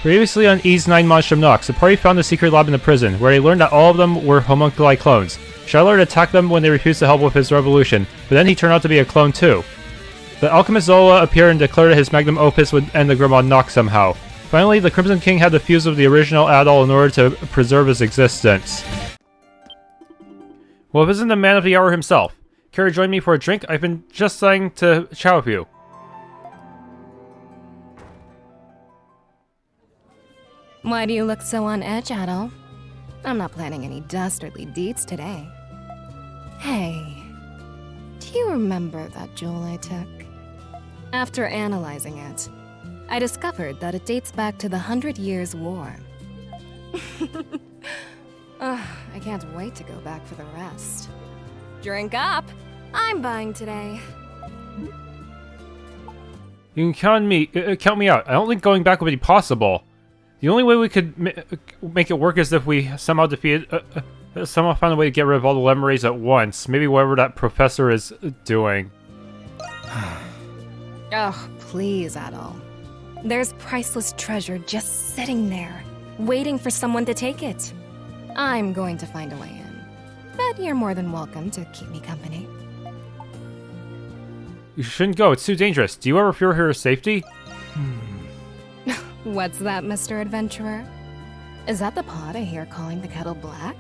Previously on Ys IX Monstrum Nox, the party found a secret lab in the prison, where they learned that all of them were homunculi clones. Chatelard attacked them when they refused to help with his revolution, but then he turned out to be a clone too. The alchemist Zola appeared and declared that his magnum opus would end the grim on Nox somehow. Finally, the Crimson King had to fuse with the original Adol in order to preserve his existence. Well, if it isn't the man of the hour himself. Care to join me for a drink? I've been just dying to chat with you. Why do you look so on edge, Adol? I'm not planning any dastardly deeds today. Hey, do you remember that jewel I took? After analyzing it, I discovered that it dates back to the 100 Years' War. I can't wait to go back for the rest. Drink up! I'm buying today. You can count me out. I don't think going back would be possible. The only way we could make it work is if we somehow somehow found a way to get rid of all the Lemures at once. Maybe whatever that professor is doing. Oh, please, Adol. There's priceless treasure just sitting there, waiting for someone to take it. I'm going to find a way in, but you're more than welcome to keep me company. You shouldn't go, it's too dangerous. Do you ever fear her safety? What's that, Mr. Adventurer? Is that the pot I hear calling the kettle black?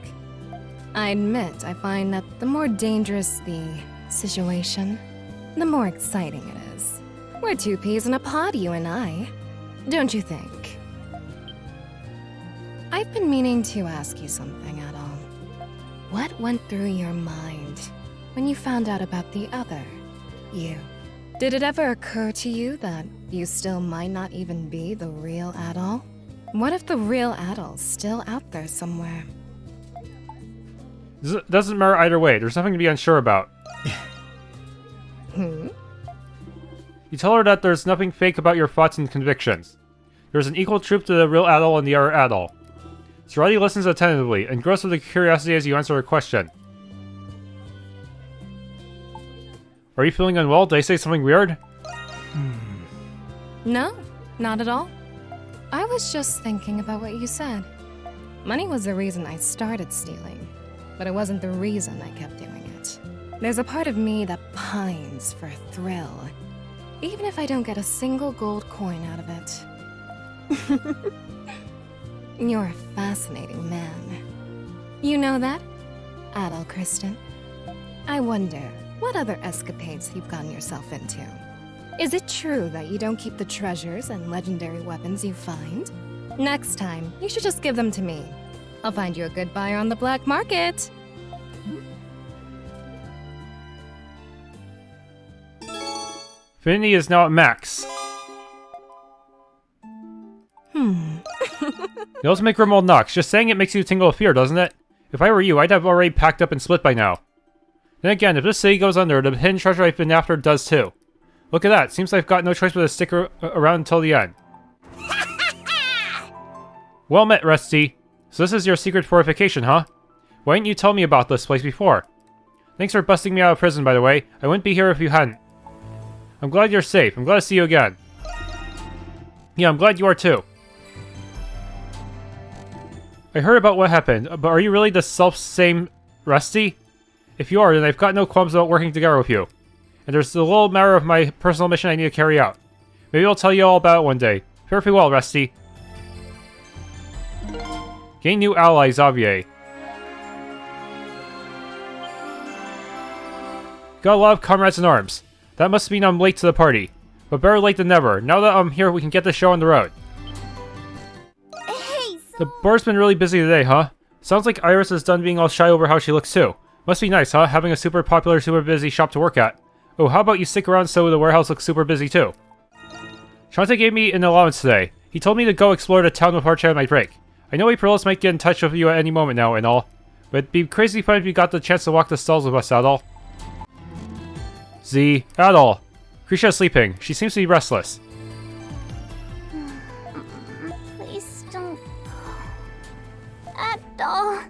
I admit I find that the more dangerous the situation, the more exciting it is. We're two peas in a pod, you and I. Don't you think? I've been meaning to ask you something, Adol. What went through your mind when you found out about the other you? Did it ever occur to you that you still might not even be the real Adol? What if the real Adol's still out there somewhere? This doesn't matter either way. There's nothing to be unsure about. You tell her that there's nothing fake about your thoughts and convictions. There's an equal truth to the real Adol and the other Adol. Sarati listens attentively, engrossed with curiosity as you answer her question. Are you feeling unwell? Did I say something weird? No, not at all. I was just thinking about what you said. Money was the reason I started stealing, but it wasn't the reason I kept doing it. There's a part of me that pines for a thrill, even if I don't get a single gold coin out of it. You're a fascinating man. You know that, Adol Kristen? I wonder what other escapades you've gotten yourself into. Is it true that you don't keep the treasures and legendary weapons you find? Next time, you should just give them to me. I'll find you a good buyer on the black market. Affinity is now at max. The ultimate Grimold Nox. Just saying it makes you tingle with fear, doesn't it? If I were you, I'd have already packed up and split by now. Then again, if this city goes under, the hidden treasure I've been after does too. Look at that. Seems I've got no choice but to stick around until the end. Well met, Rusty. So this is your secret fortification, huh? Why didn't you tell me about this place before? Thanks for busting me out of prison, by the way. I wouldn't be here if you hadn't. I'm glad you're safe. I'm glad to see you again. Yeah, I'm glad you are too. I heard about what happened, but are you really the self-same Rusty? If you are, then I've got no qualms about working together with you. And there's a little matter of my personal mission I need to carry out. Maybe I'll tell you all about it one day. Fare thee well, Rusty. Gain new ally, Xavier. Got a lot of comrades in arms. That must mean I'm late to the party. But better late than never. Now that I'm here, we can get the show on the road. Hey, The bar's been really busy today, huh? Sounds like Iris is done being all shy over how she looks too. Must be nice, huh? Having a super popular, super busy shop to work at. Oh, how about you stick around so the warehouse looks super busy too? Chante gave me an allowance today. He told me to go explore the town with Archer on my break. I know Aprilis might get in touch with you at any moment now and all. But it'd be crazy fun if you got the chance to walk the stalls with us, Adol. Adol. Krisha's sleeping. She seems to be restless. please don't go. Adol.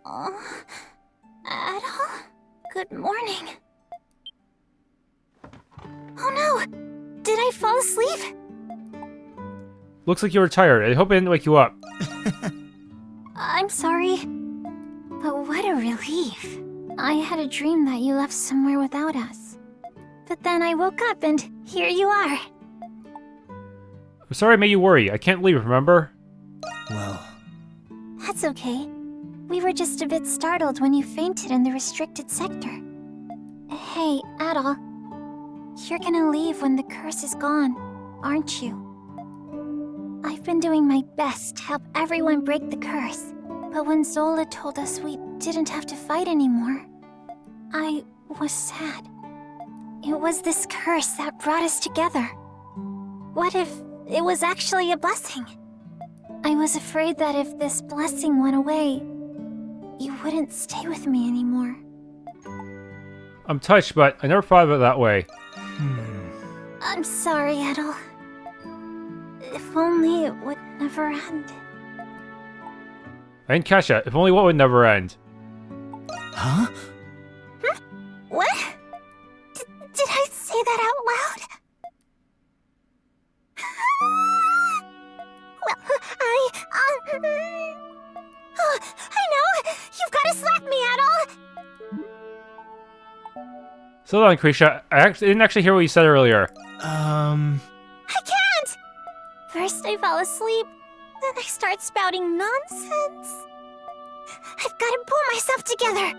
Oh, Adol? Good morning. Oh no! I fall asleep? Looks like you were tired. I hope I didn't wake you up. I'm sorry. But what a relief. I had a dream that you left somewhere without us. But then I woke up and here you are. I'm sorry I made you worry. I can't leave, remember? Well, That's okay. We were just a bit startled when you fainted in the restricted sector. Hey, Adol. You're gonna leave when the curse is gone, aren't you? I've been doing my best to help everyone break the curse, but when Zola told us we didn't have to fight anymore, I was sad. It was this curse that brought us together. What if it was actually a blessing? I was afraid that if this blessing went away, you wouldn't stay with me anymore. I'm touched, but I never thought of it that way. I'm sorry, Adol. If only it would never end. I didn't catch that. If only what would never end. huh? What? Did I say that out loud? Well, oh, I know! You've got to slap me, Adol! Slow down, Krisha. I didn't actually hear what you said earlier. I can't! First I fall asleep, then I start spouting nonsense. I've got to pull myself together.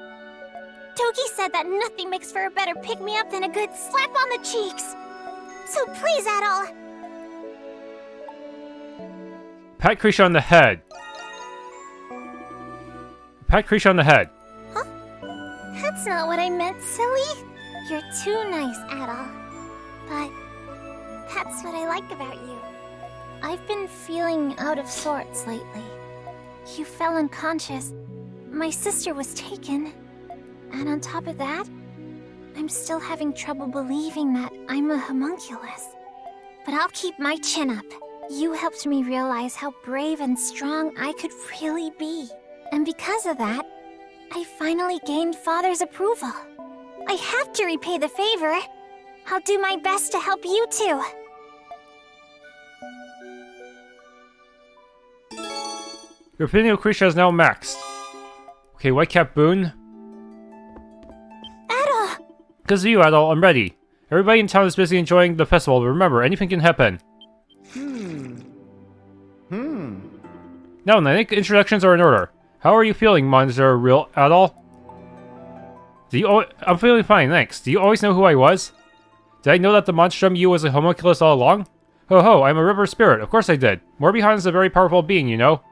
Togi said that nothing makes for a better pick-me-up than a good slap on the cheeks. So please, Adol. Pat Krisha on the head. Pat Krisha on the head. Huh? That's not what I meant, silly. You're too nice, Adol. But that's what I like about you. I've been feeling out of sorts lately. You fell unconscious. My sister was taken. And on top of that, I'm still having trouble believing that I'm a homunculus. But I'll keep my chin up. You helped me realize how brave and strong I could really be. And because of that, I finally gained Father's approval. I have to repay the favor. I'll do my best to help you too. Your opinion of Krisha is now maxed. Okay, Whitecap Boon. Adol! Because of you, Adol, I'm ready. Everybody in town is busy enjoying the festival, but remember, anything can happen. Now, I think introductions are in order. How are you feeling, Monster Real Adol? I'm feeling fine, thanks. Do you always know who I was? Did I know that the Monstrum you was a homunculus all along? Ho ho, I'm a river spirit. Of course I did. Morbihan is a very powerful being, you know.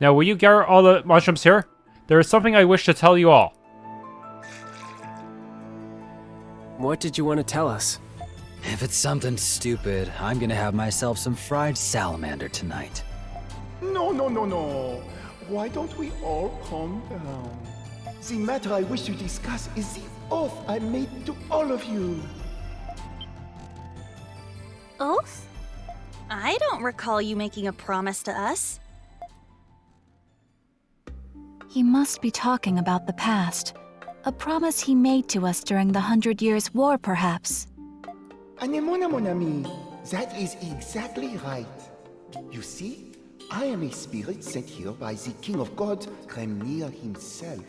Now, will you gather all the Monstrums here? There is something I wish to tell you all. What did you want to tell us? If it's something stupid, I'm gonna have myself some fried salamander tonight. No, no, no, no. Why don't we all calm down? The matter I wish to discuss is the oath I made to all of you. Oath? I don't recall you making a promise to us. He must be talking about the past. A promise he made to us during the 100 Years' War, perhaps. Anemona, mon ami. That is exactly right. You see, I am a spirit sent here by the King of Gods, Lemures himself.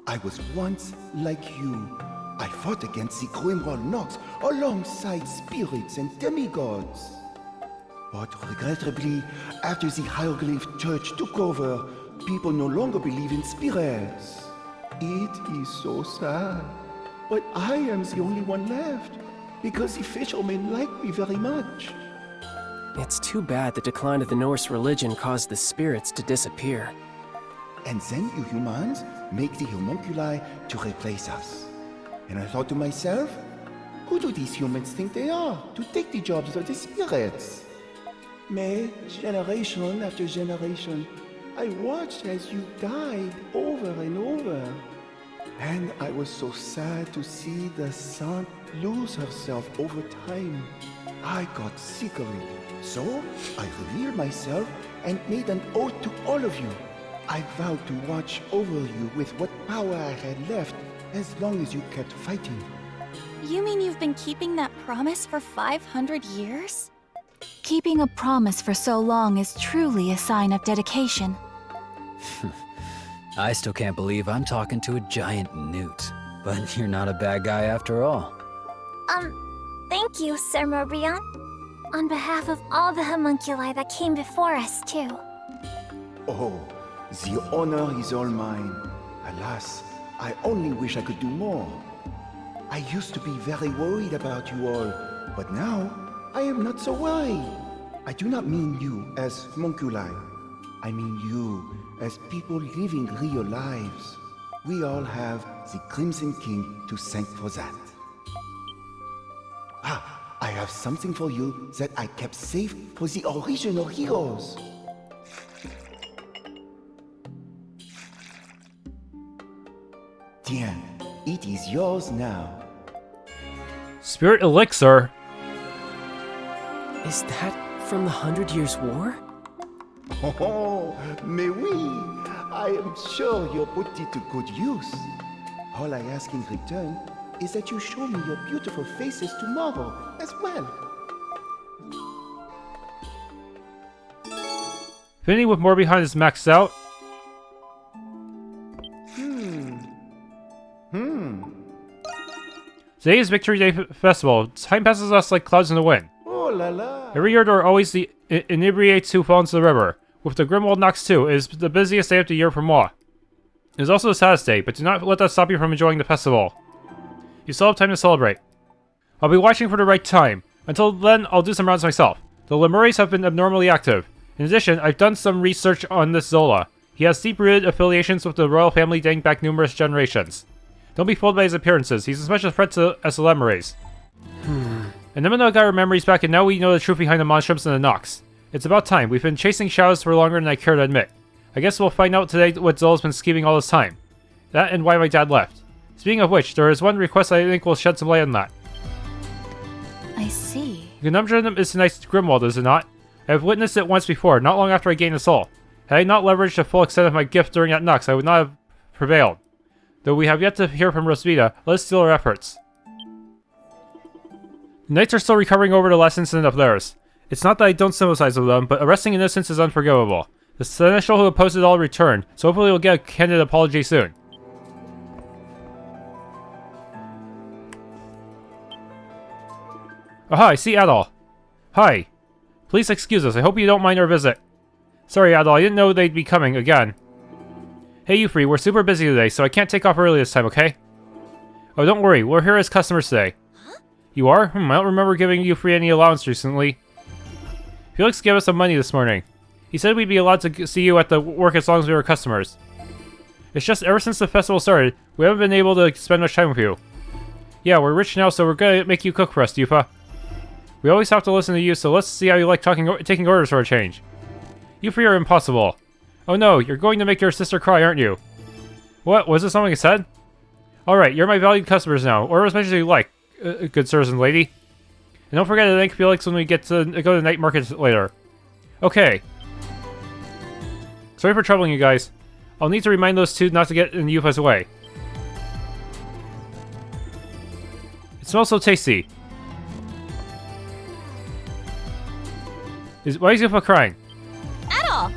I was once like you. I fought against the Monstrum Nox alongside spirits and demigods. But regrettably, after the Hieroglyph Church took over, people no longer believe in spirits. It is so sad. But I am the only one left, because the fishermen like me very much. It's too bad the decline of the Norse religion caused the spirits to disappear. And then you humans make the homunculi to replace us. And I thought to myself, who do these humans think they are to take the jobs of the spirits? Mais, generation after generation, I watched as you died over and over. And I was so sad to see the saint lose herself over time. I got sick of it. So, I revealed myself and made an oath to all of you. I vowed to watch over you with what power I had left as long as you kept fighting. You mean you've been keeping that promise for 500 years? Keeping a promise for so long is truly a sign of dedication. I still can't believe I'm talking to a giant newt. But you're not a bad guy after all. Thank you, Sir Morion. On behalf of all the homunculi that came before us, too. Oh, the honor is all mine. Alas, I only wish I could do more. I used to be very worried about you all, but now I am not so worried. I do not mean you as homunculi. I mean you as people living real lives. We all have the Crimson King to thank for that. Ah, I have something for you that I kept safe for the original heroes. Tiens, it is yours now. Spirit elixir? Is that from the 100 Years' War? Oh, mais oui! I am sure you'll put it to good use. All I ask in return is that you show me your beautiful faces tomorrow as well. Finny with more behind is maxed out. Today is Victory Day Festival. Time passes us like clouds in the wind. Oh la la! Every year there are always the inebriates who fall into the river. With the Grimwald Nox 2, it is the busiest day of the year for moi. It is also the saddest day, but do not let that stop you from enjoying the festival. You still have time to celebrate. I'll be watching for the right time. Until then, I'll do some rounds myself. The Lemures have been abnormally active. In addition, I've done some research on this Zola. He has deep-rooted affiliations with the royal family dating back numerous generations. Don't be fooled by his appearances. He's as much a threat as the Lemures. And Nemino got our memories back, and now we know the truth behind the Monstrums and the Nox. It's about time. We've been chasing shadows for longer than I care to admit. I guess we'll find out today what Zola's been scheming all this time. That and why my dad left. Speaking of which, there is one request I think will shed some light on that. I see. The conundrum is tonight's Grimwald, is it not? I have witnessed it once before, not long after I gained a soul. Had I not leveraged the full extent of my gift during that Nox, I would not have prevailed. Though we have yet to hear from Rosvita, let us steal our efforts. The Knights are still recovering over the last incident of theirs. It's not that I don't sympathize with them, but arresting innocents is unforgivable. The seneschal who opposed it all returned, so hopefully we'll get a candid apology soon. Aha, I see Adol. Hi. Please excuse us, I hope you don't mind our visit. Sorry Adol, I didn't know they'd be coming again. Hey Euphry, we're super busy today, so I can't take off early this time, okay? Oh, don't worry, we're here as customers today. Huh? You are? I don't remember giving Euphry any allowance recently. Felix gave us some money this morning. He said we'd be allowed to see you at the work as long as we were customers. It's just ever since the festival started, we haven't been able to spend much time with you. Yeah, we're rich now, so we're gonna make you cook for us, Yufa. We always have to listen to you, so let's see how you like taking orders for a change. Euphry are impossible. Oh no, you're going to make your sister cry, aren't you? What? Was this something I said? Alright, you're my valued customers now. Order as much as you like, good sirs and lady. And don't forget to thank Felix when we get to go to the night market later. Okay. Sorry for troubling you guys. I'll need to remind those two not to get in Yufa's way. It smells so tasty. Why is Yufa crying? Adol!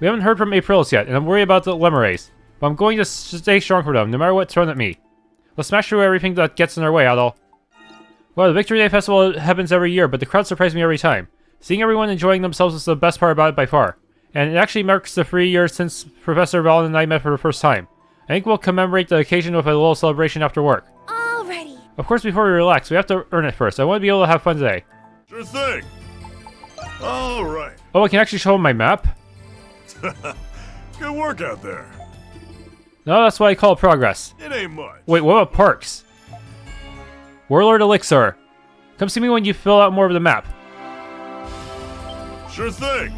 We haven't heard from Aprilis yet, and I'm worried about the Lemures. But I'm going to stay strong for them, no matter what's thrown at me. Let's smash through everything that gets in our way, Adol. Well, the Victory Day Festival happens every year, but the crowd surprises me every time. Seeing everyone enjoying themselves is the best part about it by far. And it actually marks the 3 years since Professor Valen and I met for the first time. I think we'll commemorate the occasion with a little celebration after work. Alrighty. Of course, before we relax, we have to earn it first. I want to be able to have fun today. Sure thing. All right. Oh, I can actually show them my map? Good work out there. No, that's what I call progress. It ain't much. Wait, what about Parks? Warlord Elixir. Come see me when you fill out more of the map. Sure thing.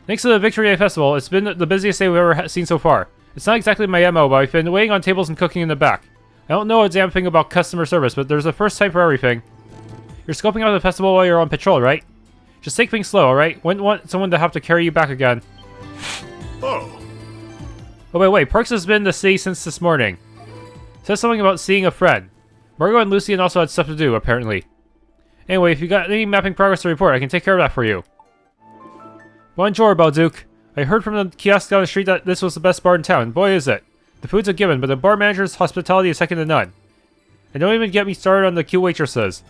Thanks to the Victory Day Festival, it's been the busiest day we've ever seen so far. It's not exactly my MO, but I've been waiting on tables and cooking in the back. I don't know a damn thing about customer service, but there's a first time for everything. You're scoping out the festival while you're on patrol, right? Just take things slow, alright? Wouldn't want someone to have to carry you back again. Oh. Oh wait, Parks has been in the city since this morning. Says something about seeing a friend. Margot and Lucian also had stuff to do, apparently. Anyway, if you got any mapping progress to report, I can take care of that for you. Bonjour, Balduq. I heard from the kiosk down the street that this was the best bar in town. Boy, is it. The food's a given, but the bar manager's hospitality is second to none. And don't even get me started on the cute waitresses.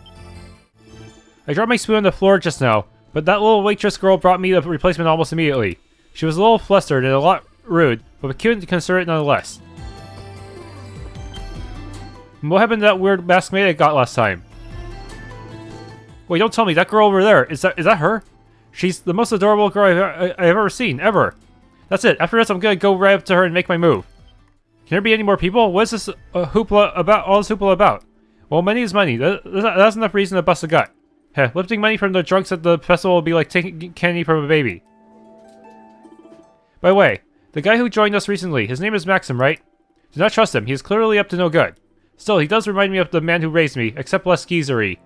I dropped my spoon on the floor just now, but that little waitress girl brought me the replacement almost immediately. She was a little flustered and a lot rude, but cute and considerate nonetheless. What happened to that weird masked maid I got last time? Wait, don't tell me, that girl over there, is that her? She's the most adorable girl I've ever seen, ever. That's it, after this I'm gonna go right up to her and make my move. Can there be any more people? What is this hoopla about? All this hoopla about? Well, money is money. That's enough reason to bust a gut. Heh, lifting money from the drunks at the festival will be like taking candy from a baby. By the way, the guy who joined us recently, his name is Maxim, right? Do not trust him, he is clearly up to no good. Still, he does remind me of the man who raised me, except less geezery.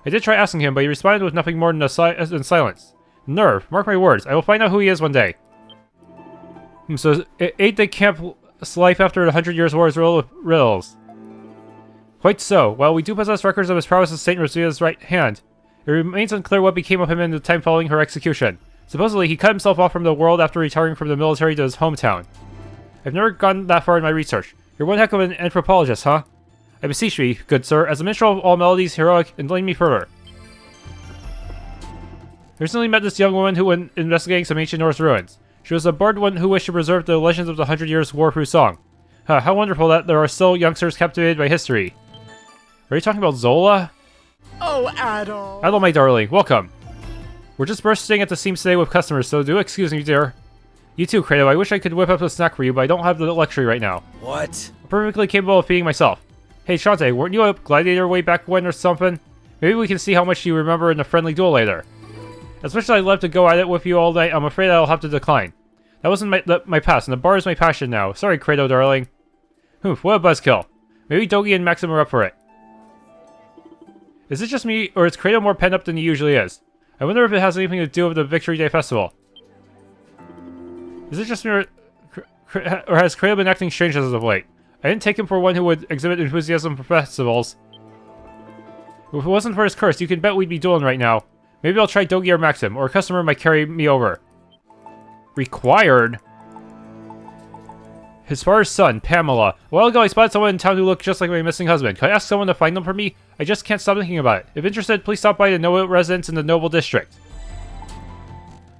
I did try asking him, but he responded with nothing more than silence. Nerve, mark my words, I will find out who he is one day. So, 8-day camp's life after 100 years' war is riddled with riddles. Quite so. While we do possess records of his prowess as Saint Rosia's right hand, it remains unclear what became of him in the time following her execution. Supposedly, he cut himself off from the world after retiring from the military to his hometown. I've never gone that far in my research. You're one heck of an anthropologist, huh? I beseech you, good sir, as a minstrel of all melodies, heroic, enlighten me further. I recently met this young woman who went investigating some ancient Norse ruins. She was a bard one who wished to preserve the legends of the 100 Years' War through song. Huh, how wonderful that there are still youngsters captivated by history. Are you talking about Zola? Oh, Adol. Adol, my darling, welcome. We're just bursting at the seams today with customers, so do excuse me, dear. You too, Kratos. I wish I could whip up a snack for you, but I don't have the luxury right now. What? I'm perfectly capable of feeding myself. Hey, Shantae, weren't you a gladiator way back when or something? Maybe we can see how much you remember in a friendly duel later. As much as I'd love to go at it with you all night, I'm afraid I'll have to decline. That wasn't my past, and the bar is my passion now. Sorry, Kratos, darling. Oof, what a buzzkill. Maybe Dogi and Maxim are up for it. Is it just me, or is Kratos more pent up than he usually is? I wonder if it has anything to do with the Victory Day Festival. Is it just me, or has Kratos been acting strange as of late? I didn't take him for one who would exhibit enthusiasm for festivals. If it wasn't for his curse, you can bet we'd be dueling right now. Maybe I'll try Dogi or Maxim, or a customer might carry me over. Required? His father's son, Pamela. A while ago I spotted someone in town who looked just like my missing husband. Could I ask someone to find them for me? I just can't stop thinking about it. If interested, please stop by the Noble residence in the Noble District.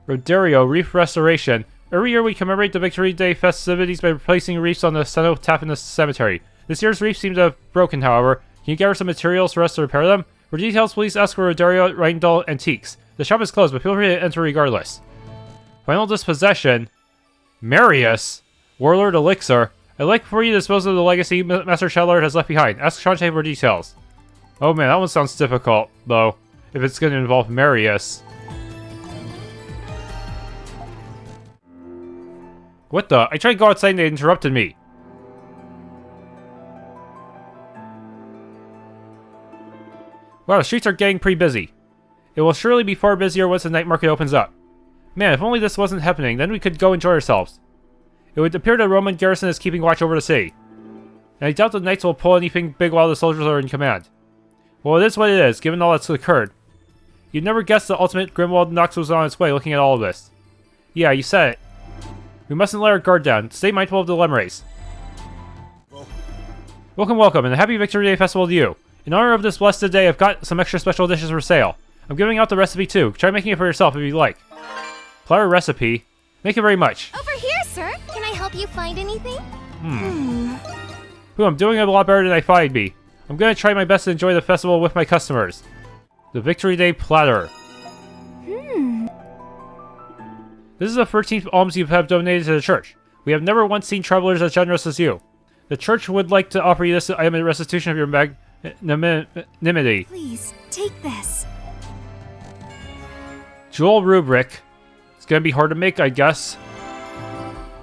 Roderio, Reef Restoration. Every year we commemorate the Victory Day festivities by replacing reefs on the cenotaph in the cemetery. This year's reefs seem to have broken, however. Can you gather some materials for us to repair them? For details, please ask for Roderio Rindal Antiques. The shop is closed, but feel free to enter regardless. Final Dispossession. Marius. Warlord Elixir. I'd like for you to dispose of the legacy Master Chatelard has left behind. Ask Shantae for details. Oh man, that one sounds difficult, though. If it's going to involve Marius. What the? I tried to go outside and they interrupted me. Wow, the streets are getting pretty busy. It will surely be far busier once the night market opens up. Man, if only this wasn't happening, then we could go enjoy ourselves. It would appear the Roman garrison is keeping watch over the city. And I doubt the knights will pull anything big while the soldiers are in command. Well, it is what it is, given all that's occurred. You'd never guess the ultimate Grimwald Nox was on its way looking at all of this. Yeah, you said it. We mustn't let our guard down. Stay mindful of the Lemures. Welcome, welcome, and a happy Victory Day Festival to you. In honor of this blessed day, I've got some extra special dishes for sale. I'm giving out the recipe too. Try making it for yourself if you'd like. Platter recipe. Thank you very much. Over here, sir. Can I help you find anything? Ooh, I'm doing a lot better than I thought I'd be. I'm gonna try my best to enjoy the festival with my customers. The Victory Day Platter. This is the 13th alms you have donated to the church. We have never once seen travelers as generous as you. The church would like to offer you this item in restitution of your magnanimity. Please, take this. Jewel rubric. It's gonna be hard to make, I guess.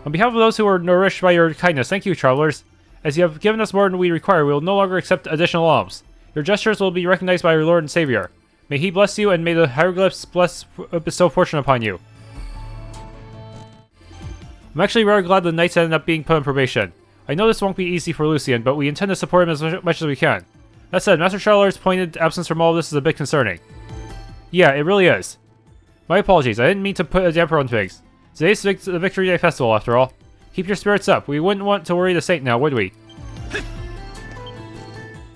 On behalf of those who are nourished by your kindness, thank you, travelers. As you have given us more than we require, we will no longer accept additional alms. Your gestures will be recognized by our Lord and Savior. May He bless you, and may the hieroglyphs bestow fortune upon you. I'm actually very glad the knights ended up being put on probation. I know this won't be easy for Lucian, but we intend to support him as much as we can. That said, Master Chatelard's pointed absence from all of this is a bit concerning. Yeah, it really is. My apologies, I didn't mean to put a damper on things. Today's the Victory Day Festival, after all. Keep your spirits up. We wouldn't want to worry the Saint now, would we?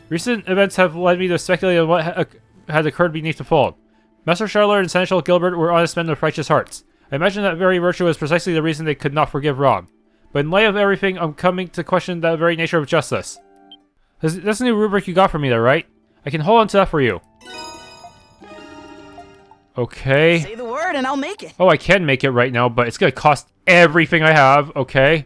Recent events have led me to speculate on what had occurred beneath the fold. Master Chatelard and Seneschal Gilbert were honest men with righteous hearts. I imagine that very virtue was precisely the reason they could not forgive Romn. But in light of everything, I'm coming to question the very nature of justice. That's a new rubric you got for me there, right? I can hold on to that for you. Okay. Say the word and I'll make it. Oh, I can make it right now, but it's gonna cost everything I have, okay?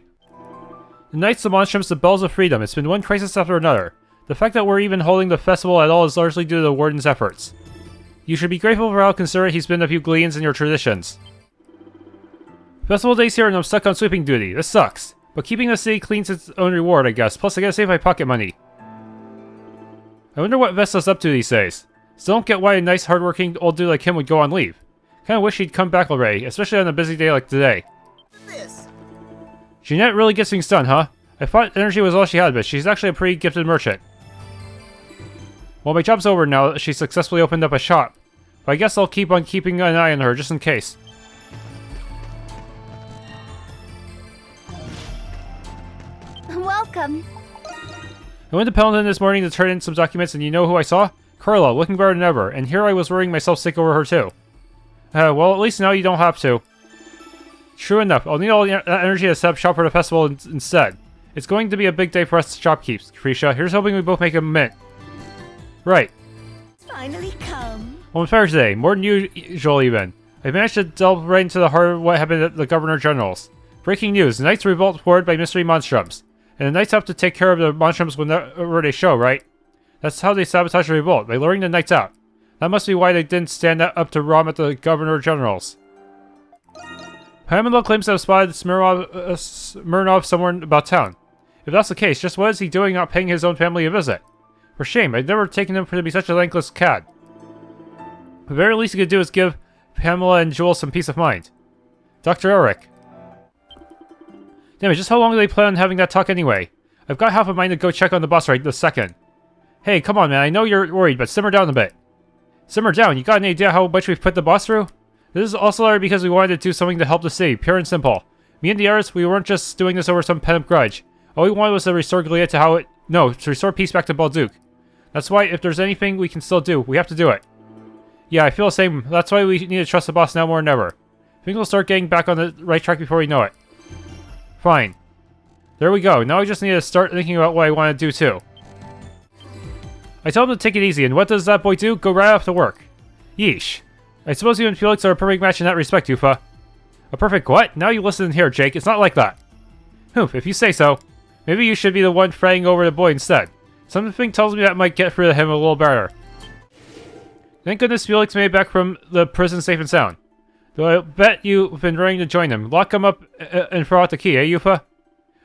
The Knights of Monstrums, the Bells of Freedom. It's been one crisis after another. The fact that we're even holding the festival at all is largely due to the Warden's efforts. You should be grateful for how considerate he's been of you Gleans and your traditions. Festival day's here and I'm stuck on sweeping duty. This sucks. But keeping the city clean's its own reward, I guess. Plus, I gotta save my pocket money. I wonder what Vesta's up to these days. Still don't get why a nice, hardworking old dude like him would go on leave. Kinda wish he'd come back already, especially on a busy day like today. Jeanette really gets things done, huh? I thought energy was all she had, but she's actually a pretty gifted merchant. Well, my job's over now that she successfully opened up a shop. But I guess I'll keep on keeping an eye on her, just in case. Welcome. I went to Paladin this morning to turn in some documents, and you know who I saw? Carla, looking better than ever, and here I was worrying myself sick over her too. Well, at least now you don't have to. True enough, I'll need all the energy to set up shop for the festival instead. It's going to be a big day for us shopkeepers, Capricia. Here's hoping we both make a mint. Right. Finally come. Well, fair today, more than usual even. I managed to delve right into the heart of what happened at the Governor General's. Breaking news, the Knights revolt forward by mystery Monstrums. And the Knights have to take care of the Monstrums whenever they show, right? That's how they sabotage the revolt, by luring the Knights out. That must be why they didn't stand up to Romn at the Governor General's. Pamela claims to have spotted Smirnov somewhere about town. If that's the case, just what is he doing not paying his own family a visit? For shame, I'd never taken him to be such a thankless cad. The very least he could do is give Pamela and Jewel some peace of mind. Dr. Ulrich. Damn it, just how long do they plan on having that talk anyway? I've got half a mind to go check on the boss right this second. Hey, come on man, I know you're worried, but simmer down a bit. Simmer down, you got any idea how much we've put the boss through? This is also because we wanted to do something to help the city, pure and simple. Me and the Aris, we weren't just doing this over some pent-up grudge. All we wanted was to restore Gilead to how it... No, to restore peace back to Balduq. That's why, if there's anything we can still do, we have to do it. Yeah, I feel the same. That's why we need to trust the boss now more than ever. Things will start getting back on the right track before we know it. Fine. There we go. Now I just need to start thinking about what I want to do too. I tell him to take it easy, and what does that boy do? Go right off to work. Yeesh. I suppose you and Felix are a perfect match in that respect, Ufa. A perfect what? Now you listen here, Jake. It's not like that. Humph, if you say so. Maybe you should be the one fretting over the boy instead. Something tells me that might get rid of him a little better. Thank goodness Felix made it back from the prison safe and sound. Though I bet you've been ready to join him. Lock him up and throw out the key, eh, Ufa?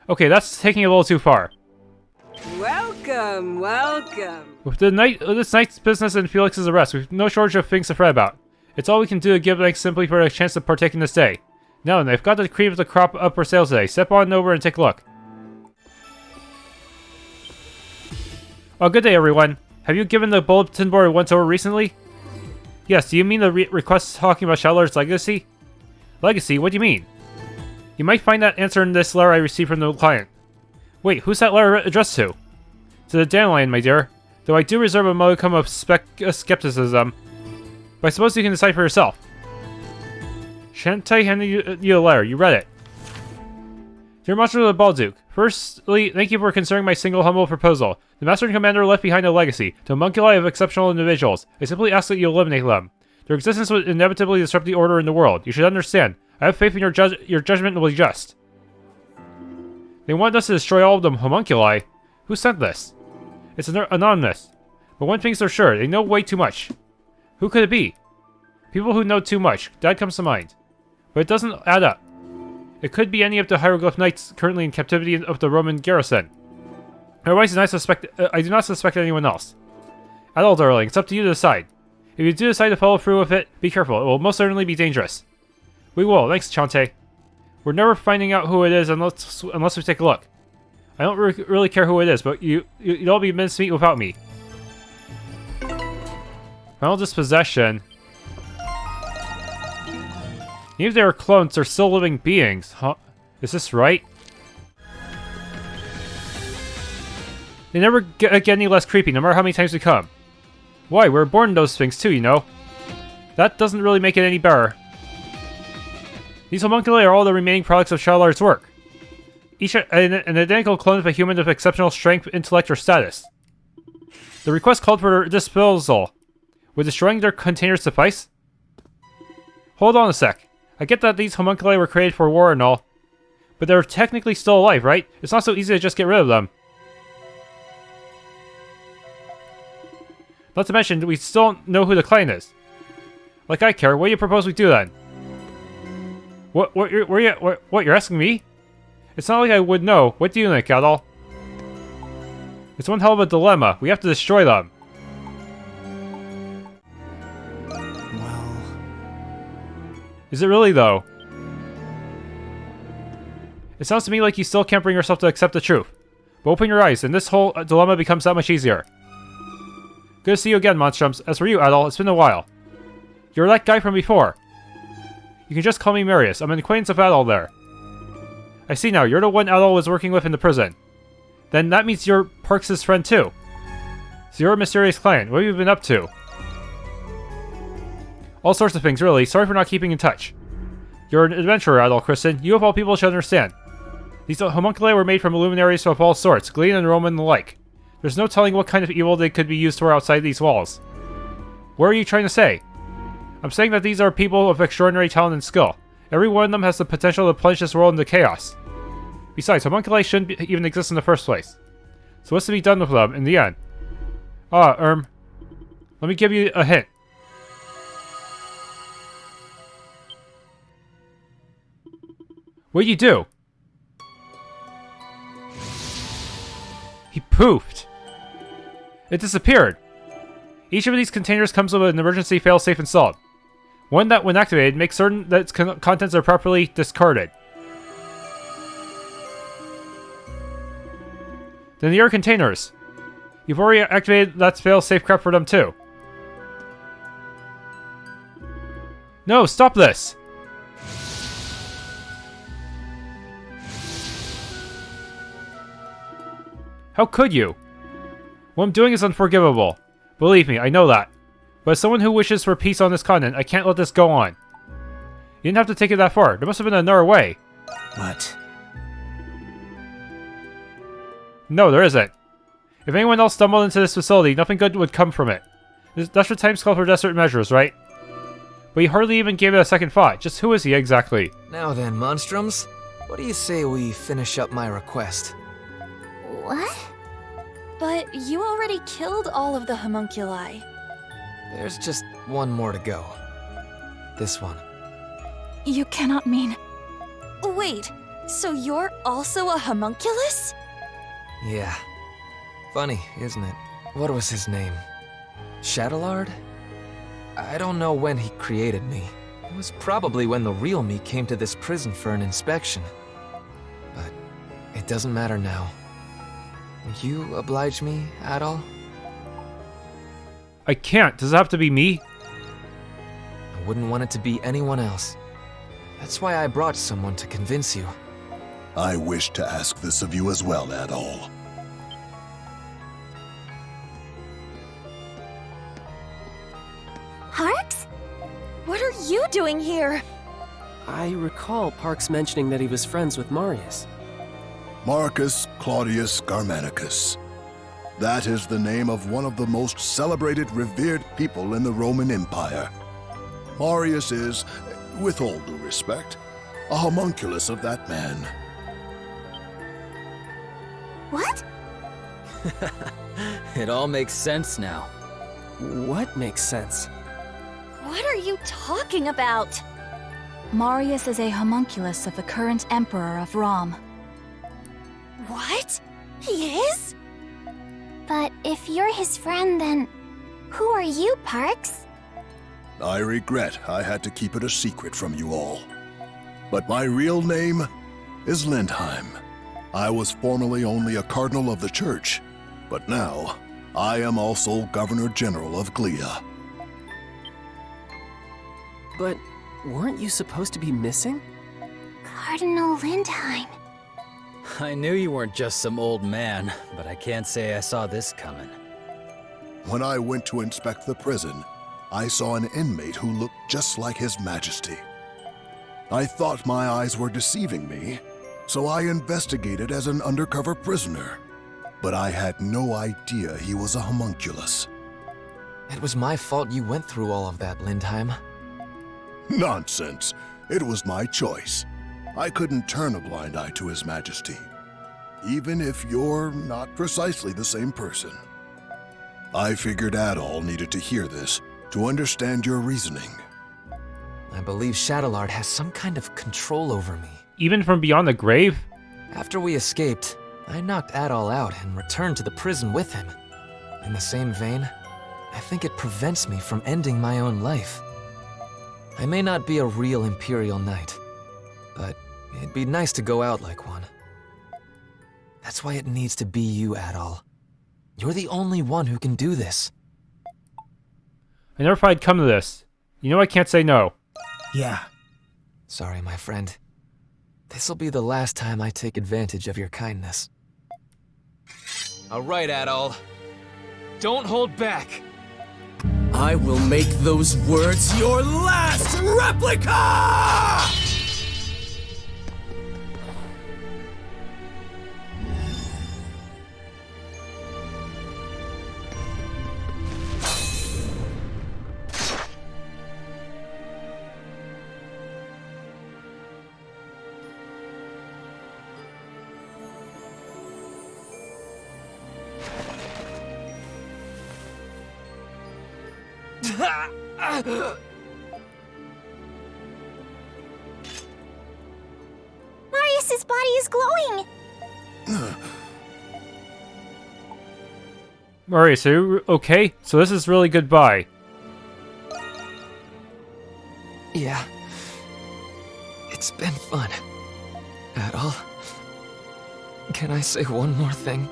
Okay, that's taking it a little too far. Welcome, welcome. With this night's business and Felix's arrest, we've no shortage of things to fret about. It's all we can do to give thanks simply for a chance to partake in this day. Now then, I've got the cream of the crop up for sale today. Step on over and take a look. Oh, good day, everyone. Have you given the bulletin board a once-over recently? Yes, do you mean the request talking about Chatelard's legacy? Legacy? What do you mean? You might find that answer in this letter I received from the client. Wait, who's that letter addressed to? To the Dandelion, my dear. Though I do reserve a modicum of skepticism. But I suppose you can decide for yourself. Shantae handed you a letter. You read it. Dear Monstrum of Balduq, firstly, thank you for considering my single humble proposal. The Master and Commander left behind a legacy, the homunculi of exceptional individuals. I simply ask that you eliminate them. Their existence would inevitably disrupt the order in the world. You should understand. I have faith in your judgment will be just. They want us to destroy all of them homunculi. Who sent this? It's anonymous. But one thing's for sure, they know way too much. Who could it be? People who know too much. That comes to mind. But it doesn't add up. It could be any of the hieroglyph knights currently in captivity of the Roman garrison. Otherwise, I do not suspect anyone else. Adol, darling, it's up to you to decide. If you do decide to follow through with it, be careful. It will most certainly be dangerous. We will. Thanks, Chante. We're never finding out who it is unless we take a look. I don't really care who it is, but you'd all be mincemeat without me. Final Dispossession. Even if they are clones, they're still living beings. Huh? Is this right? They never get any less creepy, no matter how many times we come. Why? We were born in those things too, you know. That doesn't really make it any better. These homunculi are all the remaining products of Chatelard's work. Each an identical clone of a human of exceptional strength, intellect, or status. The request called for their disposal. Would destroying their containers suffice? Hold on a sec. I get that these homunculi were created for war and all, but they're technically still alive, right? It's not so easy to just get rid of them. Not to mention, we still don't know who the client is. Like I care, what do you propose we do then? What you're asking me? It's not like I would know. What do you think, Adol? It's one hell of a dilemma. We have to destroy them. Well... Is it really, though? It sounds to me like you still can't bring yourself to accept the truth. But open your eyes, and this whole dilemma becomes that much easier. Good to see you again, Monstrums. As for you, Adol, it's been a while. You're that guy from before. You can just call me Marius. I'm an acquaintance of Adol there. I see now, you're the one Adol was working with in the prison. Then that means you're Parks' friend too. So you're a mysterious client. What have you been up to? All sorts of things, really. Sorry for not keeping in touch. You're an adventurer, Adol Kristen. You of all people should understand. These homunculi were made from luminaries of all sorts, Glean and Romn and the like. There's no telling what kind of evil they could be used for outside these walls. What are you trying to say? I'm saying that these are people of extraordinary talent and skill. Every one of them has the potential to plunge this world into chaos. Besides, homunculi shouldn't even exist in the first place. So what's to be done with them in the end? Let me give you a hint. What'd you do? He poofed. It disappeared. Each of these containers comes with an emergency failsafe installed. One that, when activated, makes certain that its contents are properly discarded. Then the other containers. You've already activated that failsafe crap for them too. No, stop this! How could you? What I'm doing is unforgivable. Believe me, I know that. But as someone who wishes for peace on this continent, I can't let this go on. You didn't have to take it that far. There must have been another way. What? No, there isn't. If anyone else stumbled into this facility, nothing good would come from it. That's what time's called for desperate measures, right? But he hardly even gave it a second thought. Just who is he exactly? Now then, Monstrums, what do you say we finish up my request? What? But you already killed all of the homunculi. There's just one more to go. This one. You cannot mean... Wait, so you're also a homunculus? Yeah. Funny, isn't it? What was his name? Chatelard? I don't know when he created me. It was probably when the real me came to this prison for an inspection. But it doesn't matter now. Would you oblige me, Adol? I can't. Does it have to be me? I wouldn't want it to be anyone else. That's why I brought someone to convince you. I wish to ask this of you as well, Adol. Parks? What are you doing here? I recall Parks mentioning that he was friends with Marius. Marcus Claudius Germanicus. That is the name of one of the most celebrated, revered people in the Roman Empire. Marius is, with all due respect, a homunculus of that man. What? It all makes sense now. What makes sense? What are you talking about? Marius is a homunculus of the current Emperor of Romn. What? He is? But if you're his friend, then who are you, Parks? I regret I had to keep it a secret from you all. But my real name is Lindheim. I was formerly only a cardinal of the church, but now I am also Governor General of Glea. But weren't you supposed to be missing? Cardinal Lindheim. I knew you weren't just some old man, but I can't say I saw this coming. When I went to inspect the prison, I saw an inmate who looked just like His Majesty. I thought my eyes were deceiving me, so I investigated as an undercover prisoner. But I had no idea he was a homunculus. It was my fault you went through all of that, Lindheim. Nonsense. It was my choice. I couldn't turn a blind eye to His Majesty, even if you're not precisely the same person. I figured Adol needed to hear this to understand your reasoning. I believe Chatelard has some kind of control over me. Even from beyond the grave? After we escaped, I knocked Adol out and returned to the prison with him. In the same vein, I think it prevents me from ending my own life. I may not be a real Imperial Knight, but it'd be nice to go out like one. That's why it needs to be you, Adol. You're the only one who can do this. I never thought I'd come to this. You know I can't say no. Yeah. Sorry, my friend. This'll be the last time I take advantage of your kindness. All right, Adol. Don't hold back. I will make those words your last replica! Marius's body is glowing! Marius, are you okay? So this is really goodbye. Yeah. It's been fun. Adol, can I say one more thing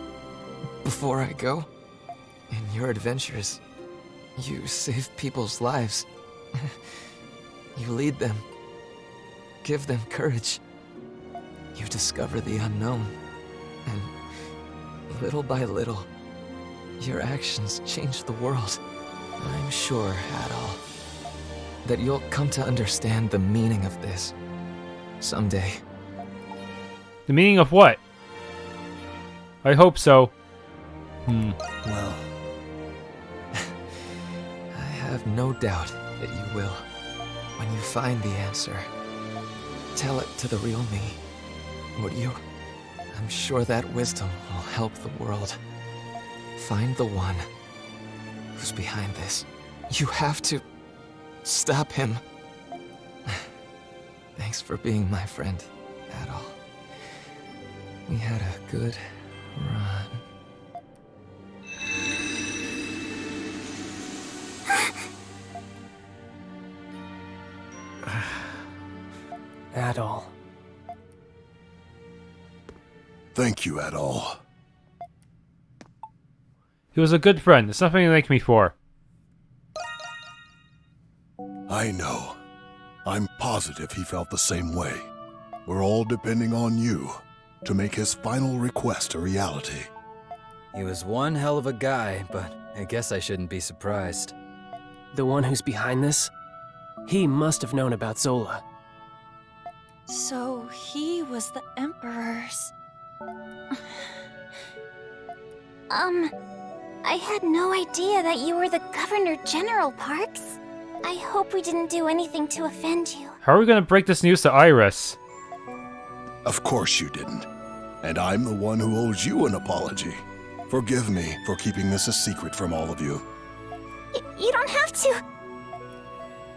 before I go? In your adventures, you save people's lives. You lead them. Give them courage. You discover the unknown. And little by little, your actions change the world. I'm sure, Adol, that you'll come to understand the meaning of this someday. The meaning of what? I hope so. Well, I have no doubt that you will. When you find the answer, tell it to the real me, would you? I'm sure that wisdom will help the world. Find the one who's behind this. You have to stop him. Thanks for being my friend, Adol. We had a good run. Adol. Thank you, Adol. He was a good friend. There's nothing to thank me for. I know. I'm positive he felt the same way. We're all depending on you to make his final request a reality. He was one hell of a guy, but I guess I shouldn't be surprised. The one who's behind this? He must have known about Zola. So he was the Emperor's... I had no idea that you were the Governor General, Parks. I hope we didn't do anything to offend you. How are we gonna break this news to Iris? Of course you didn't. And I'm the one who owes you an apology. Forgive me for keeping this a secret from all of you. You don't have to.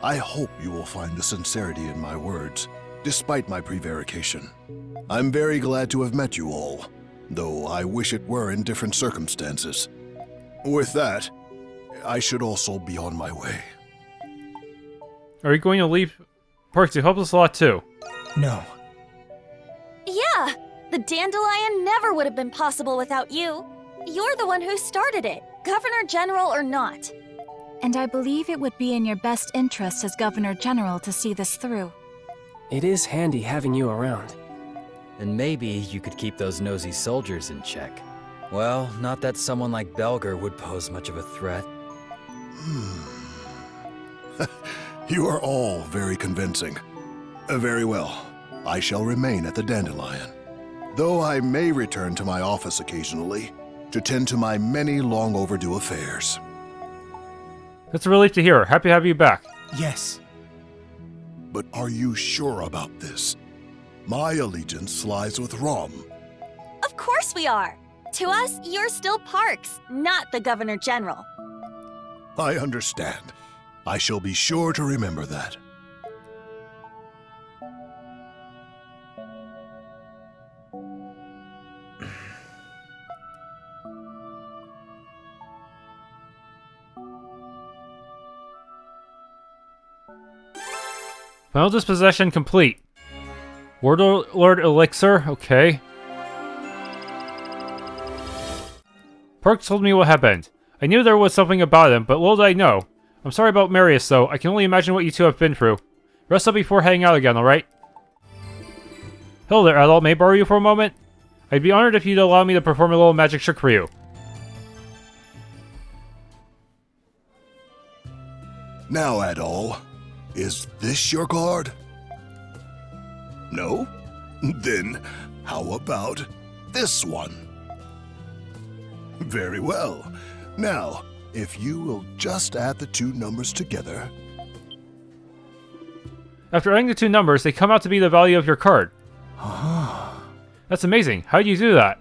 I hope you will find the sincerity in my words, despite my prevarication. I'm very glad to have met you all, though I wish it were in different circumstances. With that, I should also be on my way. Are you going to leave? Parks, you helped us a lot too. No. Yeah! The Dandelion never would have been possible without you. You're the one who started it, Governor General or not. And I believe it would be in your best interest as Governor General to see this through. It is handy having you around. And maybe you could keep those nosy soldiers in check. Well, not that someone like Belger would pose much of a threat. You are all very convincing. Very well. I shall remain at the Dandelion, though I may return to my office occasionally to tend to my many long overdue affairs. That's a relief to hear. Happy to have you back. Yes. But are you sure about this? My allegiance lies with Romn. Of course we are! To us, you're still Parks, not the Governor General. I understand. I shall be sure to remember that. Final dispossession complete. Warlord Elixir, okay. Parks told me what happened. I knew there was something about him, but little did I know. I'm sorry about Marius, though. I can only imagine what you two have been through. Rest up before heading out again, alright? Hello there, Adol. May I borrow you for a moment? I'd be honored if you'd allow me to perform a little magic trick for you. Now, Adol, is this your card? No? Then how about this one? Very well. Now, if you will just add the two numbers together... After adding the two numbers, they come out to be the value of your card. That's amazing. How do you do that?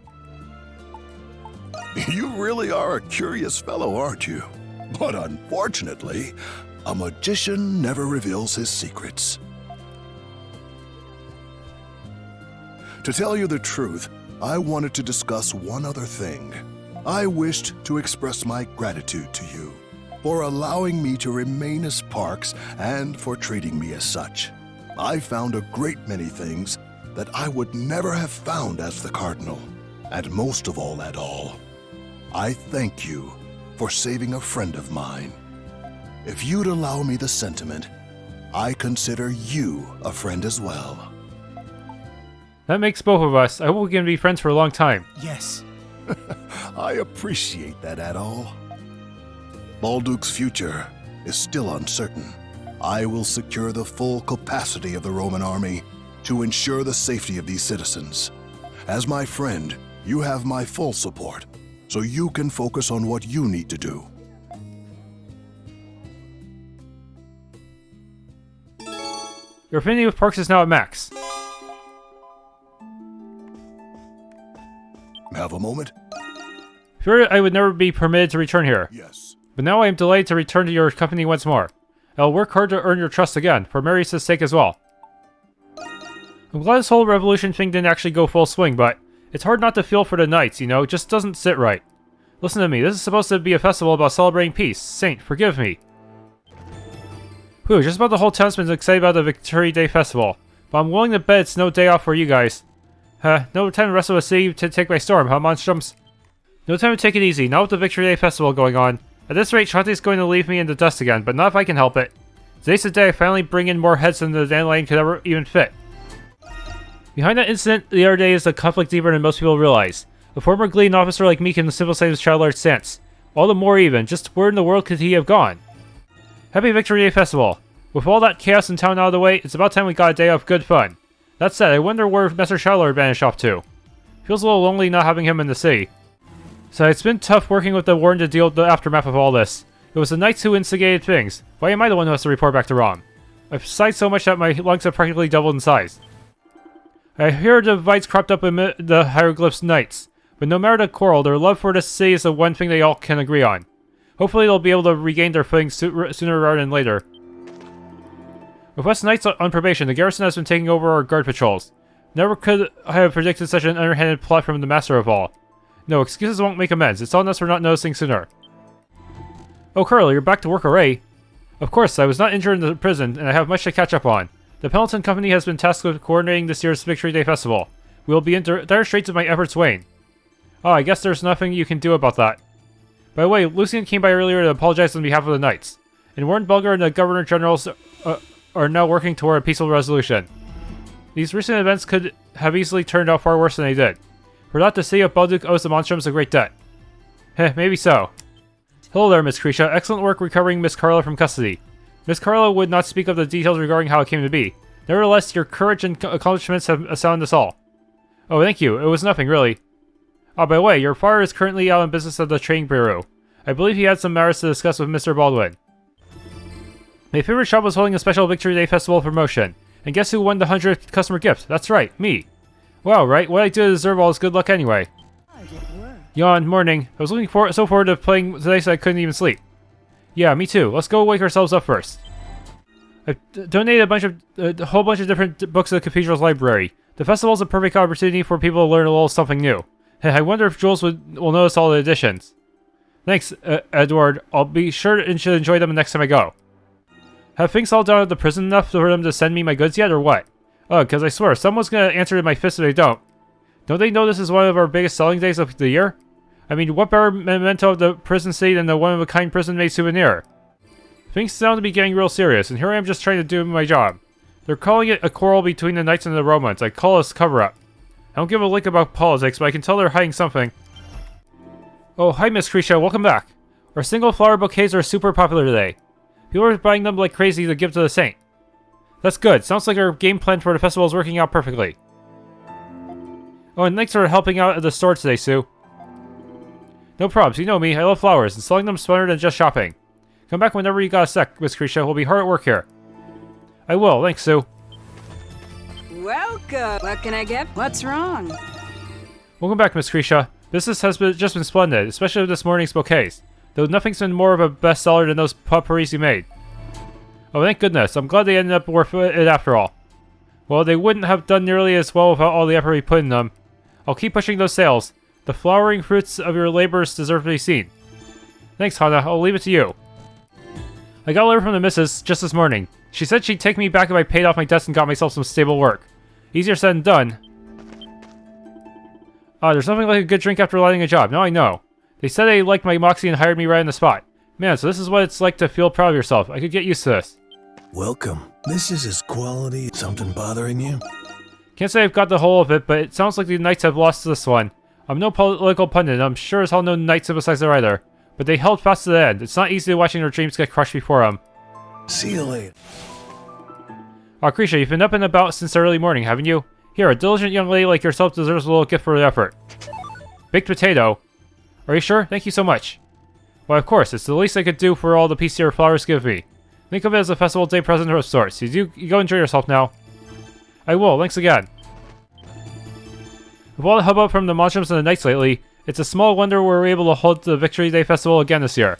You really are a curious fellow, aren't you? But unfortunately, a magician never reveals his secrets. To tell you the truth, I wanted to discuss one other thing. I wished to express my gratitude to you for allowing me to remain as Parks and for treating me as such. I found a great many things that I would never have found as the Cardinal. And most of all, Adol, I thank you for saving a friend of mine. If you'd allow me the sentiment, I consider you a friend as well. That makes both of us. I hope we can be friends for a long time. Yes. I appreciate that, Adol. Balduq's future is still uncertain. I will secure the full capacity of the Roman army to ensure the safety of these citizens. As my friend, you have my full support, so you can focus on what you need to do. Your affinity with Parks is now at max. Have a moment? Feared I would never be permitted to return here. Yes. But now I am delighted to return to your company once more. I'll work hard to earn your trust again, for Marius' sake as well. I'm glad this whole revolution thing didn't actually go full swing, but it's hard not to feel for the knights, you know? It just doesn't sit right. Listen to me, this is supposed to be a festival about celebrating peace. Saint, forgive me. Whew, just about the whole town's been excited about the Victory Day Festival. But I'm willing to bet it's no day off for you guys. No time the rest of the city to take by storm, huh, Monstrums? No time to take it easy, not with the Victory Day Festival going on. At this rate, Shantae's going to leave me in the dust again, but not if I can help it. Today's the day I finally bring in more heads than the Dandelion could ever even fit. Behind that incident the other day is a conflict deeper than most people realize. A former Glean officer like me can sympathize with Chatelard's stance. All the more even, just where in the world could he have gone? Happy Victory Day Festival. With all that chaos in town out of the way, it's about time we got a day of good fun. That said, I wonder where Master Chatelard vanished off to. Feels a little lonely not having him in the city. So it's been tough working with the Warden to deal with the aftermath of all this. It was the Knights who instigated things. Why am I the one who has to report back to Romn? I've sighed so much that my lungs have practically doubled in size. I hear divides cropped up amid the Hieroglyphs Knights, but no matter the quarrel, their love for the city is the one thing they all can agree on. Hopefully they'll be able to regain their footing sooner rather than later. With West Knights on probation, the garrison has been taking over our guard patrols. Never could I have predicted such an underhanded plot from the Master of all. No, excuses won't make amends. It's on us for not noticing sooner. Oh, Carl, you're back to work already. Of course, I was not injured in the prison, and I have much to catch up on. The Pendleton Company has been tasked with coordinating this year's Victory Day Festival. We will be in dire straits if my efforts wane. Oh, I guess there's nothing you can do about that. By the way, Lucian came by earlier to apologize on behalf of the Knights, and warned Belger and the Governor Generals are now working toward a peaceful resolution. These recent events could have easily turned out far worse than they did. For that, the city of Balduq owes the Monstrums a great debt. Heh, maybe so. Hello there, Miss Krisha. Excellent work recovering Miss Carla from custody. Miss Carla would not speak of the details regarding how it came to be. Nevertheless, your courage and accomplishments have astounded us all. Oh, thank you. It was nothing, really. Oh, by the way, your father is currently out on business at the Trading Bureau. I believe he had some matters to discuss with Mr. Baldwin. My favorite shop was holding a special Victory Day Festival promotion. And guess who won the 100th customer gift? That's right, me. Wow, right? What I do to deserve all this good luck anyway. Yawn, morning. I was looking so forward to playing today so I couldn't even sleep. Yeah, me too. Let's go wake ourselves up first. I donated a whole bunch of different books to the Cathedral's library. The festival's a perfect opportunity for people to learn a little something new. I wonder if Jules will notice all the additions. Thanks, Edward. I'll be sure to enjoy them the next time I go. Have things all done at the prison enough for them to send me my goods yet, or what? Because I swear, someone's gonna answer to my fist if they don't. Don't they know this is one of our biggest selling days of the year? I mean, what better memento of the prison city than the one-of-a-kind prison-made souvenir? Things sound to be getting real serious, and here I am just trying to do my job. They're calling it a quarrel between the Knights and the Romans. I call this cover-up. I don't give a lick about politics, but I can tell they're hiding something. Oh, hi Miss Krisha, welcome back. Our single flower bouquets are super popular today. People are buying them like crazy to give to the saint. That's good. Sounds like our game plan for the festival is working out perfectly. Oh, and thanks for helping out at the store today, Sue. No probs, you know me, I love flowers, and selling them's funner than just shopping. Come back whenever you got a sec, Miss Krisha, we'll be hard at work here. I will, thanks, Sue. Welcome! What can I get? What's wrong? Welcome back, Miss Krisha. Business has just been splendid, especially with this morning's bouquets. Though nothing's been more of a bestseller than those potpourris you made. Oh, thank goodness, I'm glad they ended up worth it after all. Well, they wouldn't have done nearly as well without all the effort we put in them. I'll keep pushing those sales. The flowering fruits of your labors deserve to be seen. Thanks, Hana. I'll leave it to you. I got a letter from the missus just this morning. She said she'd take me back if I paid off my debts and got myself some stable work. Easier said than done. There's nothing like a good drink after landing a job. Now I know. They said they liked my moxie and hired me right on the spot. Man, so this is what it's like to feel proud of yourself. I could get used to this. Welcome. This is his quality. Something bothering you? Can't say I've got the whole of it, but it sounds like the Knights have lost this one. I'm no political pundit, and I'm sure as hell no Knight sympathizer either. But they held fast to the end. It's not easy watching their dreams get crushed before them. See you later. Krisha, you've been up and about since the early morning, haven't you? Here, a diligent young lady like yourself deserves a little gift for the effort. Baked potato. Are you sure? Thank you so much. Well, of course, it's the least I could do for all the peace your flowers give me. Think of it as a festival day present of sorts. You go enjoy yourself now. I will, thanks again. With all the hubbub from the Monstrums and the Knights lately, it's a small wonder we're able to hold the Victory Day Festival again this year.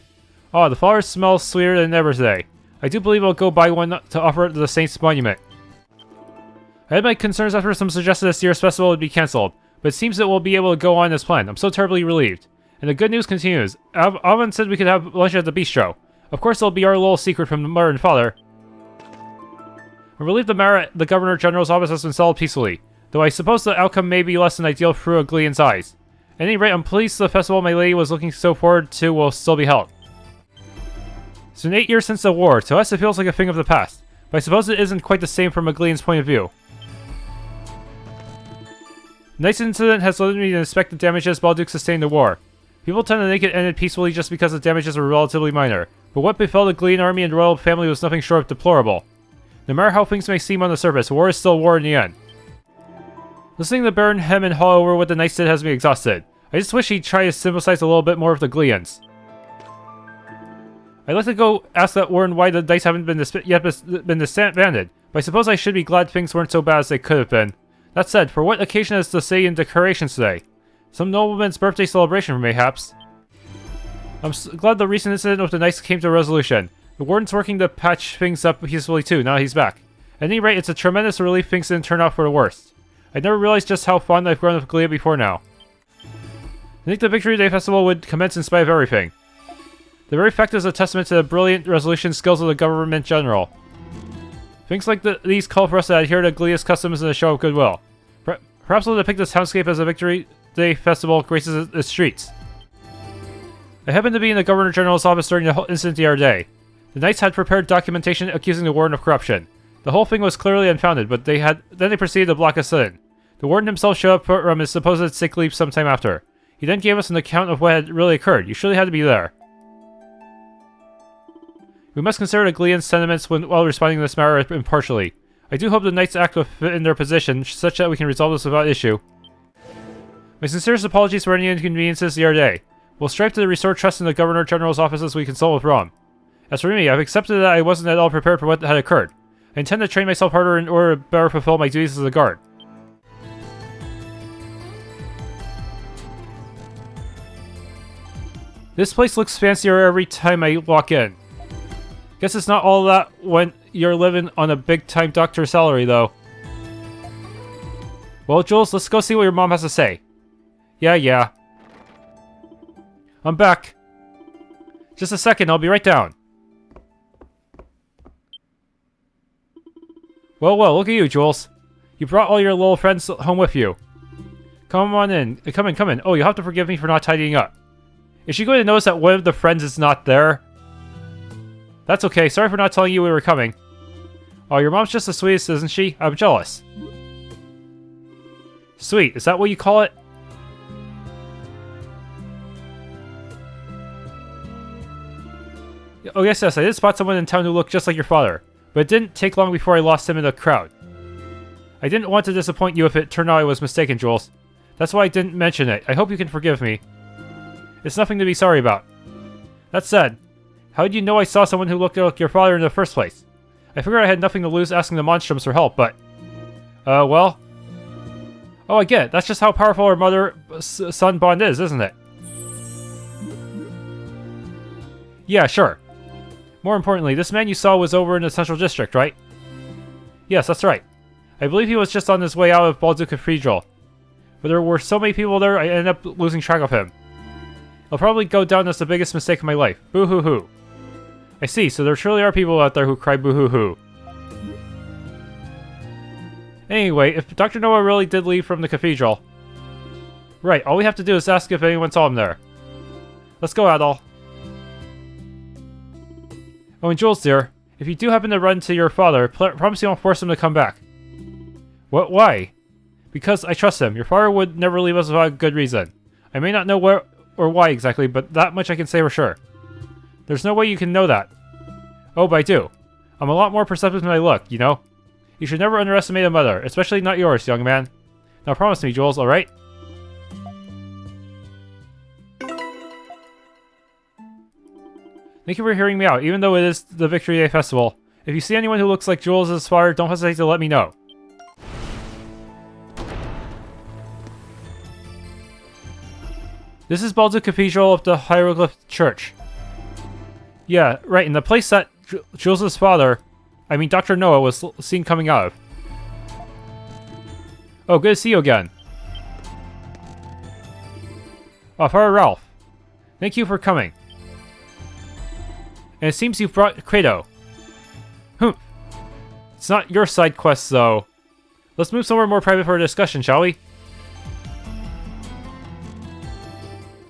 The flowers smell sweeter than ever today. I do believe I'll go buy one to offer to the Saints' Monument. I had my concerns after some suggested this year's festival would be cancelled, but it seems that we'll be able to go on as planned. I'm so terribly relieved. And the good news continues. Avon said we could have lunch at the bistro. Of course, it'll be our little secret from the mother and father. I'm relieved the Governor General's office has been settled peacefully, though I suppose the outcome may be less than ideal through a Gleeon's eyes. At any rate, I'm pleased the festival my lady was looking so forward to will still be held. It's been 8 years since the war. To us, it feels like a thing of the past, but I suppose it isn't quite the same from a Gleeon's point of view. Tonight's incident has led me to inspect the damages Balduq sustained in the war. People tend to think it ended peacefully just because the damages were relatively minor, but what befell the Gleeon army and royal family was nothing short of deplorable. No matter how things may seem on the surface, war is still war in the end. Listening to Baron hem and haw over what the Knights did has me exhausted. I just wish he'd try to sympathize a little bit more with the Gleeons. I'd like to go ask that Warren why the Knights haven't been disbanded, but I suppose I should be glad things weren't so bad as they could have been. That said, for what occasion is the city in decorations today? Some nobleman's birthday celebration, mayhaps. I'm glad the recent incident with the Knights came to a resolution. The Warden's working to patch things up peacefully too, now he's back. At any rate, it's a tremendous relief things didn't turn out for the worst. I never realized just how fond I've grown with Glee before now. I think the Victory Day Festival would commence in spite of everything. The very fact is a testament to the brilliant resolution skills of the government general. Things like these call for us to adhere to Glee's customs and a show of goodwill. Perhaps we'll depict this townscape as a Victory Day Festival graces its streets. I happened to be in the Governor General's office during the incident the other day. The Knights had prepared documentation accusing the Warden of corruption. The whole thing was clearly unfounded, but then they proceeded to block us in. The Warden himself showed up from his supposed sick leave sometime after. He then gave us an account of what had really occurred. You surely had to be there. We must consider the Gleeon's sentiments while responding to this matter impartially. I do hope the Knights act in their position, such that we can resolve this without issue. My sincerest apologies for any inconveniences the other day. We'll strive to restore trust in the Governor General's office as we consult with Romn. As for me, I've accepted that I wasn't at all prepared for what had occurred. I intend to train myself harder in order to better fulfill my duties as a guard. This place looks fancier every time I walk in. Guess it's not all that when you're living on a big-time doctor salary, though. Well, Jules, let's go see what your mom has to say. Yeah. I'm back. Just a second, I'll be right down. Well, look at you, Jules. You brought all your little friends home with you. Come on in. Come in. Oh, you'll have to forgive me for not tidying up. Is she going to notice that one of the friends is not there? That's okay. Sorry for not telling you we were coming. Oh, your mom's just the sweetest, isn't she? I'm jealous. Sweet. Is that what you call it? Oh, yes. I did spot someone in town who looked just like your father. But it didn't take long before I lost him in the crowd. I didn't want to disappoint you if it turned out I was mistaken, Jules. That's why I didn't mention it. I hope you can forgive me. It's nothing to be sorry about. That said, how did you know I saw someone who looked like your father in the first place? I figured I had nothing to lose asking the Monstrums for help, but... well... Oh, I get it. That's just how powerful our mother-son bond is, isn't it? Yeah, sure. More importantly, this man you saw was over in the Central District, right? Yes, that's right. I believe he was just on his way out of Balduq Cathedral. But there were so many people there, I ended up losing track of him. He'll probably go down as the biggest mistake of my life. Boo-hoo-hoo. I see, so there surely are people out there who cry boo-hoo-hoo. Anyway, if Dr. Noah really did leave from the cathedral... Right, all we have to do is ask if anyone saw him there. Let's go, Adol. Oh, and Jules, dear, if you do happen to run into your father, promise you won't force him to come back. What? Why? Because I trust him. Your father would never leave us without a good reason. I may not know where or why exactly, but that much I can say for sure. There's no way you can know that. Oh, but I do. I'm a lot more perceptive than I look, you know? You should never underestimate a mother, especially not yours, young man. Now promise me, Jules, alright? Thank you for hearing me out, even though it is the Victory Day Festival. If you see anyone who looks like Jules' father, don't hesitate to let me know. This is Balduq Cathedral of the Hieroglyph Church. Yeah, right, in the place that Jules' father, I mean Dr. Noah, was seen coming out of. Oh, good to see you again. Oh, Father Ralph. Thank you for coming. And it seems you've brought Credo. It's not your side quest, though. Let's move somewhere more private for a discussion, shall we?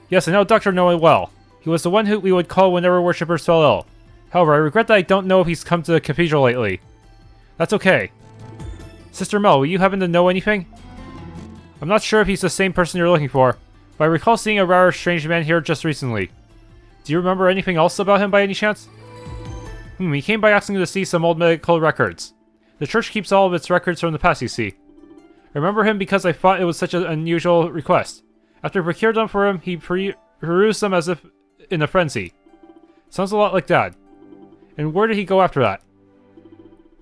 Yes, I know Dr. Noah well. He was the one who we would call whenever worshippers fell ill. However, I regret that I don't know if he's come to the cathedral lately. That's okay. Sister Mel, will you happen to know anything? I'm not sure if he's the same person you're looking for, but I recall seeing a rather strange man here just recently. Do you remember anything else about him by any chance? He came by asking to see some old medical records. The church keeps all of its records from the past, you see. I remember him because I thought it was such an unusual request. After I procured them for him, he perused them as if in a frenzy. Sounds a lot like Dad. And where did he go after that?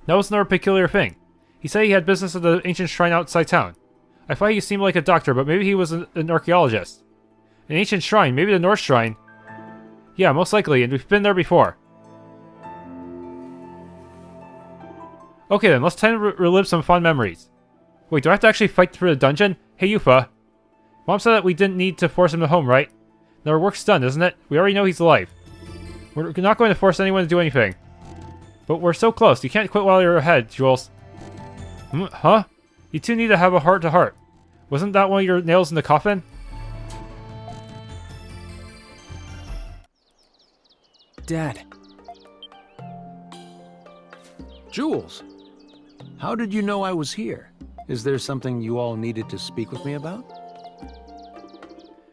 That was another peculiar thing. He said he had business at the ancient shrine outside town. I thought he seemed like a doctor, but maybe he was an archaeologist. An ancient shrine, maybe the North Shrine. Yeah, most likely, and we've been there before. Okay then, let's try to relive some fond memories. Wait, do I have to actually fight through the dungeon? Hey Yufa. Mom said that we didn't need to force him to home, right? Now our work's done, isn't it? We already know he's alive. We're not going to force anyone to do anything. But we're so close, you can't quit while you're ahead, Jules. Huh? You two need to have a heart-to-heart. Wasn't that one of your nails in the coffin? Dad. Jules, how did you know I was here? Is there something you all needed to speak with me about?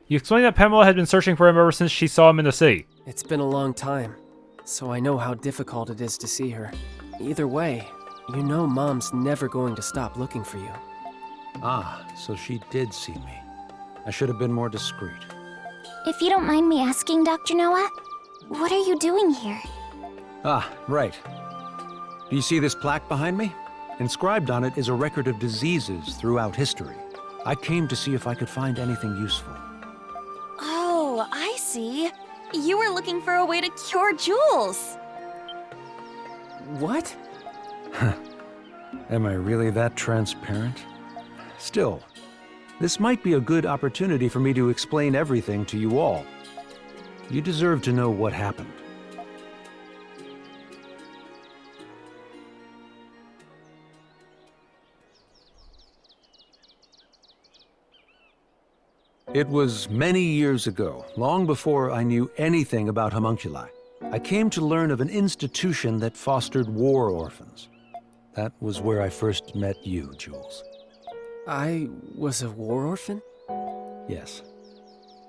You explained that Pamela had been searching for him ever since she saw him in the city. It's been a long time, so I know how difficult it is to see her. Either way, you know Mom's never going to stop looking for you. Ah, so she did see me. I should have been more discreet. If you don't mind me asking, Dr. Noah, what are you doing here? Ah, right. Do you see this plaque behind me? Inscribed on it is a record of diseases throughout history. I came to see if I could find anything useful. Oh, I see. You were looking for a way to cure Jules. What? Am I really that transparent? Still, this might be a good opportunity for me to explain everything to you all. You deserve to know what happened. It was many years ago, long before I knew anything about homunculi. I came to learn of an institution that fostered war orphans. That was where I first met you, Jules. I was a war orphan? Yes.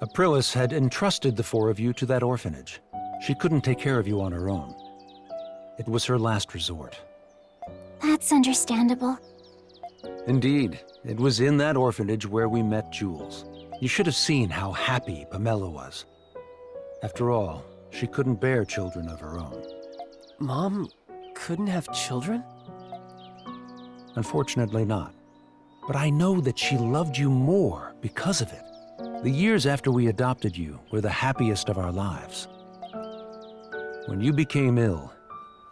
Aprilis had entrusted the four of you to that orphanage. She couldn't take care of you on her own. It was her last resort. That's understandable. Indeed, it was in that orphanage where we met Jules. You should have seen how happy Pamela was. After all, she couldn't bear children of her own. Mom couldn't have children? Unfortunately not. But I know that she loved you more because of it. The years after we adopted you were the happiest of our lives. When you became ill,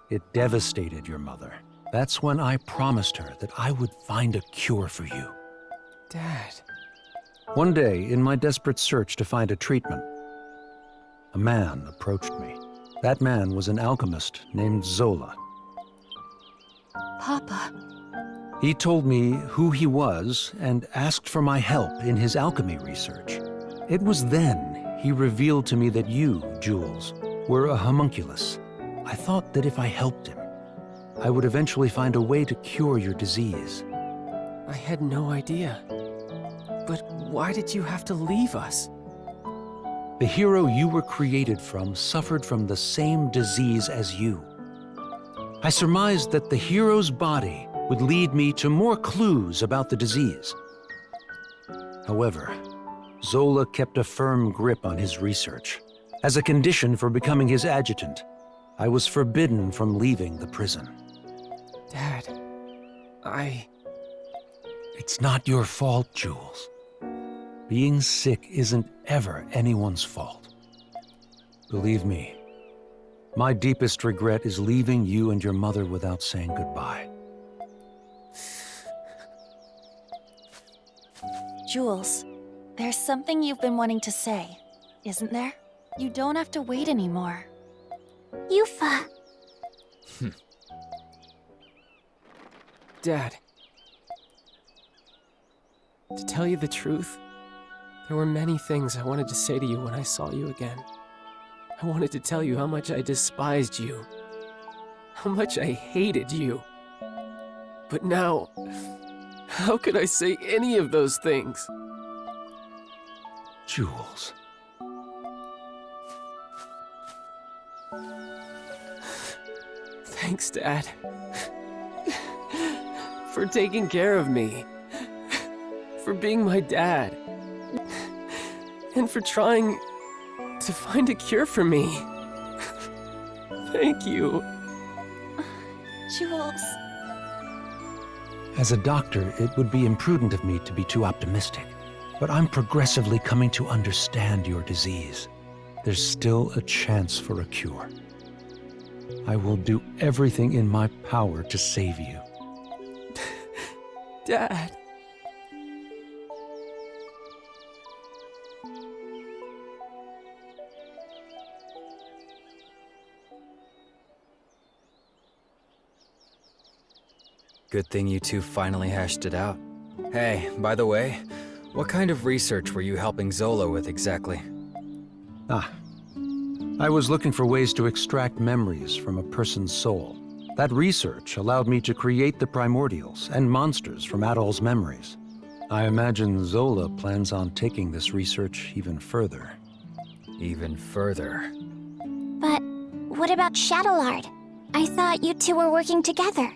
it devastated your mother. That's when I promised her that I would find a cure for you. Dad. One day, in my desperate search to find a treatment, a man approached me. That man was an alchemist named Zola. Papa. He told me who he was and asked for my help in his alchemy research. It was then he revealed to me that you, Jules, were a homunculus. I thought that if I helped him, I would eventually find a way to cure your disease. I had no idea. But why did you have to leave us? The hero you were created from suffered from the same disease as you. I surmised that the hero's body would lead me to more clues about the disease. However, Zola kept a firm grip on his research. As a condition for becoming his adjutant, I was forbidden from leaving the prison. Dad, It's not your fault, Jules. Being sick isn't ever anyone's fault. Believe me, my deepest regret is leaving you and your mother without saying goodbye. Jules, there's something you've been wanting to say, isn't there? You don't have to wait anymore. Yufa. Dad. To tell you the truth, there were many things I wanted to say to you when I saw you again. I wanted to tell you how much I despised you, how much I hated you. But now, how could I say any of those things? Jules. Thanks, Dad. For taking care of me. For being my dad. And for trying to find a cure for me. Thank you. Jules. As a doctor, it would be imprudent of me to be too optimistic. But I'm progressively coming to understand your disease. There's still a chance for a cure. I will do everything in my power to save you. Dad. Good thing you two finally hashed it out. Hey, by the way, what kind of research were you helping Zola with exactly? I I was looking for ways to extract memories from a person's soul. That research allowed me to create the primordials and monsters from Adol's memories. I imagine Zola plans on taking this research even further. Even further. But what about Chatelard? I thought you two were working together.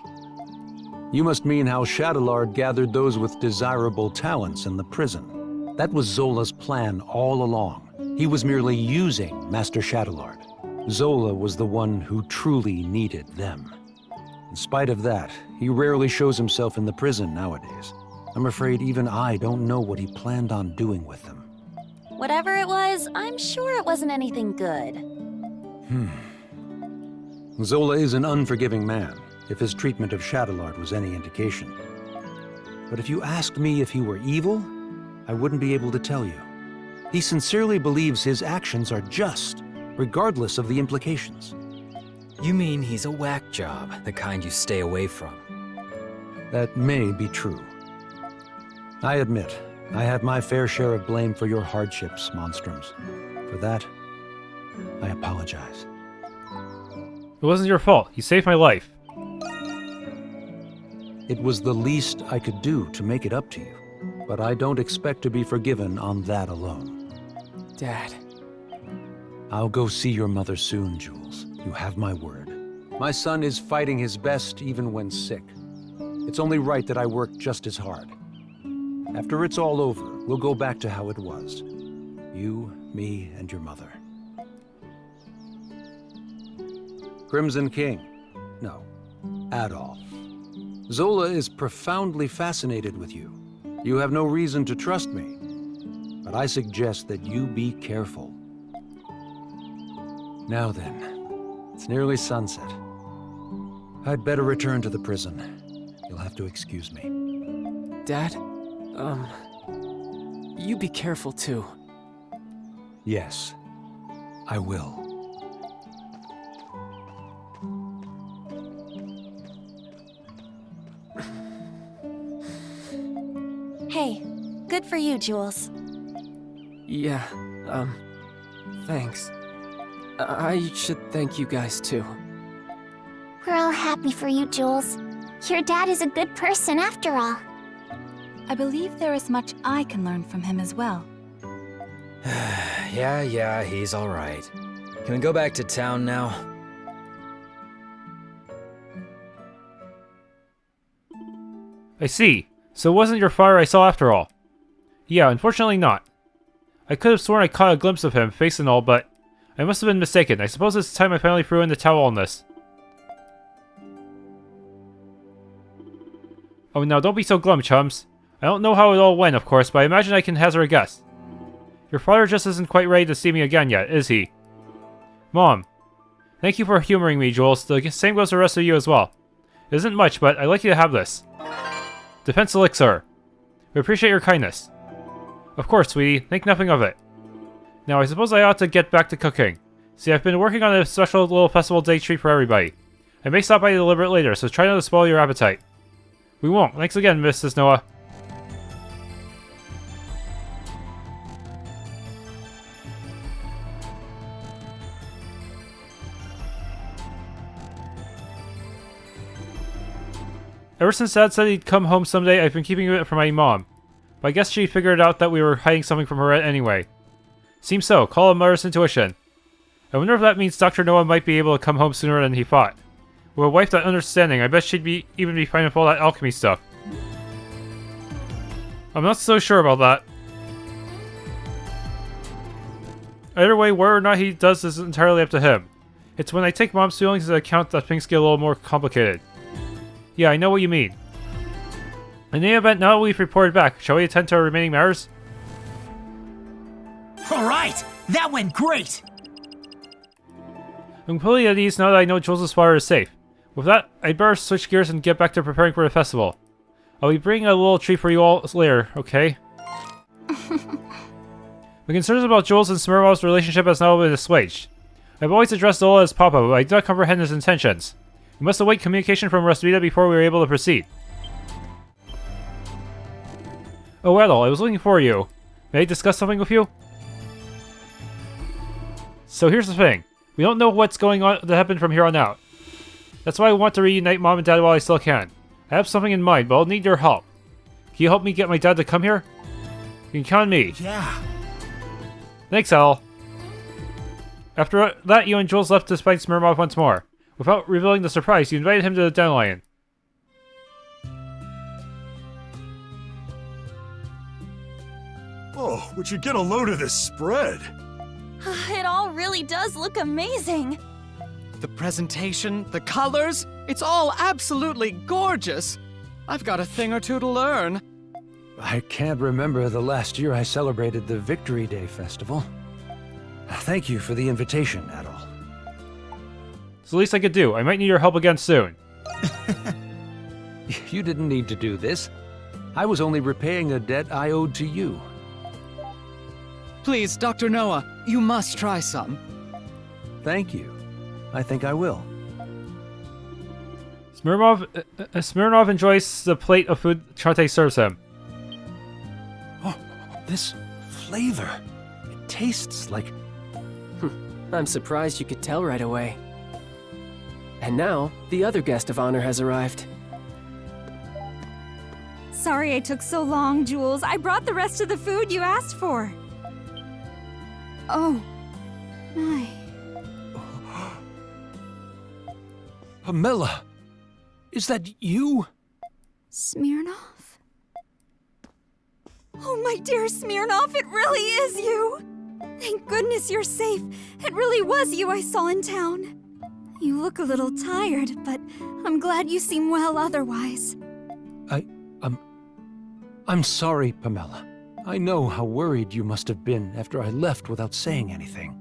You must mean how Chatelard gathered those with desirable talents in the prison. That was Zola's plan all along. He was merely using Master Chatelard. Zola was the one who truly needed them. In spite of that, he rarely shows himself in the prison nowadays. I'm afraid even I don't know what he planned on doing with them. Whatever it was, I'm sure it wasn't anything good. Zola is an unforgiving man, if his treatment of Chatelard was any indication. But if you asked me if he were evil, I wouldn't be able to tell you. He sincerely believes his actions are just, regardless of the implications. You mean he's a whack job, the kind you stay away from? That may be true. I admit, I have my fair share of blame for your hardships, Monstrums. For that, I apologize. It wasn't your fault. You saved my life. It was the least I could do to make it up to you, but I don't expect to be forgiven on that alone. Dad. I'll go see your mother soon, Jules. You have my word. My son is fighting his best even when sick. It's only right that I work just as hard. After it's all over, we'll go back to how it was. You, me, and your mother. Crimson King. No, Adol. Zola is profoundly fascinated with you. You have no reason to trust me, but I suggest that you be careful. Now then, it's nearly sunset. I'd better return to the prison. You'll have to excuse me. Dad? You be careful too. Yes, I will. Hey, good for you, Jules. Yeah, thanks. I should thank you guys too. We're all happy for you, Jules. Your dad is a good person after all. I believe there is much I can learn from him as well. Yeah, he's all right. Can we go back to town now? I see. So it wasn't your father I saw after all. Yeah, unfortunately not. I could have sworn I caught a glimpse of him, face and all, but I must have been mistaken. I suppose it's time I finally threw in the towel on this. Oh, now don't be so glum, chums. I don't know how it all went, of course, but I imagine I can hazard a guess. Your father just isn't quite ready to see me again yet, is he? Mom. Thank you for humoring me, Jules. The same goes for the rest of you as well. It isn't much, but I'd like you to have this. Defense Elixir. We appreciate your kindness. Of course, sweetie. Think nothing of it. Now, I suppose I ought to get back to cooking. See, I've been working on a special little festival day treat for everybody. I may stop by to deliver it later, so try not to spoil your appetite. We won't. Thanks again, Mrs. Noah. Ever since Dad said he'd come home someday, I've been keeping it from my mom. But I guess she figured out that we were hiding something from her anyway. Seems so. Call it mother's intuition. I wonder if that means Dr. Noah might be able to come home sooner than he thought. With a wife that understanding, I bet she'd even be fine with all that alchemy stuff. I'm not so sure about that. Either way, whether or not he does is entirely up to him. It's when I take Mom's feelings into account that things get a little more complicated. Yeah, I know what you mean. In the event, now that we've reported back, shall we attend to our remaining matters? Alright! That went great! I'm completely at ease now that I know Jules' father is safe. With that, I'd better switch gears and get back to preparing for the festival. I'll be bringing a little treat for you all later, okay? The concerns about Jules and Smirnov's relationship has now been assuaged. I've always addressed Zola as Papa, but I do not comprehend his intentions. We must await communication from Rosvita before we are able to proceed. Oh, Adol, I was looking for you. May I discuss something with you? So here's the thing. We don't know what's going on to happen from here on out. That's why I want to reunite Mom and Dad while I still can. I have something in mind, but I'll need your help. Can you help me get my dad to come here? You can count on me. Yeah. Thanks, Adol. After that, you and Jules left to fight Smirnov once more. Without revealing the surprise, you invited him to the Dandelion. Oh, would you get a load of this spread? It all really does look amazing. The presentation, the colors, it's all absolutely gorgeous. I've got a thing or two to learn. I can't remember the last year I celebrated the Victory Day Festival. Thank you for the invitation, Adol. It's the least I could do. I might need your help again soon. You didn't need to do this. I was only repaying a debt I owed to you. Please, Dr. Noah, you must try some. Thank you. I think I will. Smirnov enjoys the plate of food Chante serves him. Oh, this flavor. It tastes like... I'm surprised you could tell right away. And now, the other guest of honor has arrived. Sorry I took so long, Jules. I brought the rest of the food you asked for. Oh, my. Pamela, is that you? Smirnov? Oh, my dear Smirnov, it really is you! Thank goodness you're safe. It really was you I saw in town. You look a little tired, but I'm glad you seem well otherwise. I'm sorry, Pamela. I know how worried you must have been after I left without saying anything.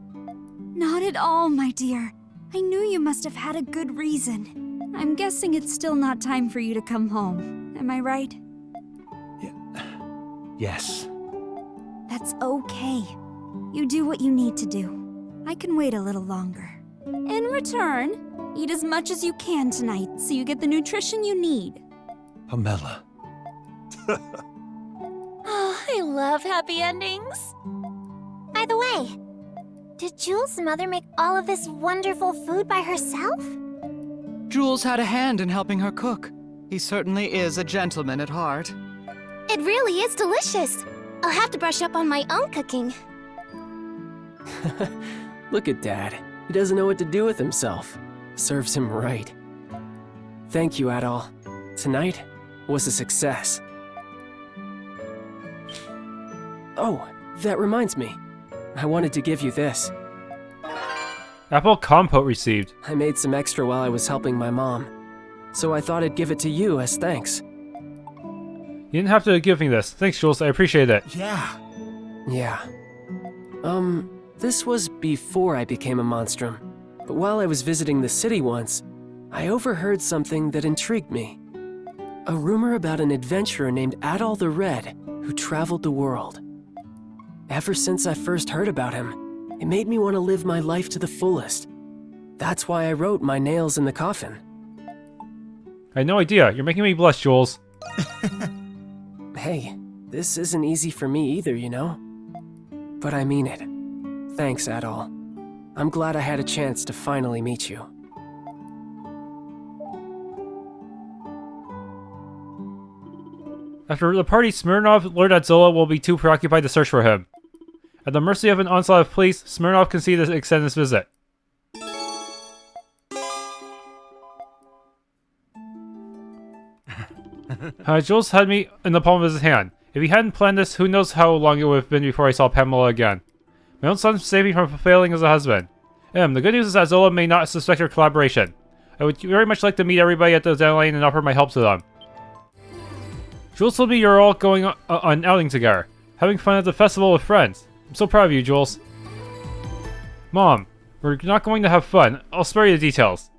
Not at all, my dear. I knew you must have had a good reason. I'm guessing it's still not time for you to come home. Am I right? Yes. That's okay. You do what you need to do. I can wait a little longer. In return, eat as much as you can tonight so you get the nutrition you need. Pamela. Oh, I love happy endings. By the way, did Jules' mother make all of this wonderful food by herself? Jules had a hand in helping her cook. He certainly is a gentleman at heart. It really is delicious. I'll have to brush up on my own cooking. Look at Dad. He doesn't know what to do with himself. Serves him right. Thank you, Adol. Tonight was a success. Oh, that reminds me. I wanted to give you this. Apple compote received. I made some extra while I was helping my mom, so I thought I'd give it to you as thanks. You didn't have to give me this. Thanks, Jules. I appreciate it. Yeah. This was before I became a monstrum, but while I was visiting the city once, I overheard something that intrigued me. A rumor about an adventurer named Adol the Red who traveled the world. Ever since I first heard about him, it made me want to live my life to the fullest. That's why I wrote my nails in the coffin. I had no idea. You're making me blush, Jules. Hey, this isn't easy for me either, you know? But I mean it. Thanks, Adol. I'm glad I had a chance to finally meet you. After the party, Smirnov learned that Zola will be too preoccupied to search for him. At the mercy of an onslaught of police, Smirnov conceded to extend his visit. Jules had me in the palm of his hand. If he hadn't planned this, who knows how long it would have been before I saw Pamela again. My own son saved me from failing as a husband. The good news is that Zola may not suspect our collaboration. I would very much like to meet everybody at the Dandelion and offer my help to them. Jules told me you're all going on an outing together, having fun at the festival with friends. I'm so proud of you, Jules. Mom, we're not going to have fun. I'll spare you the details.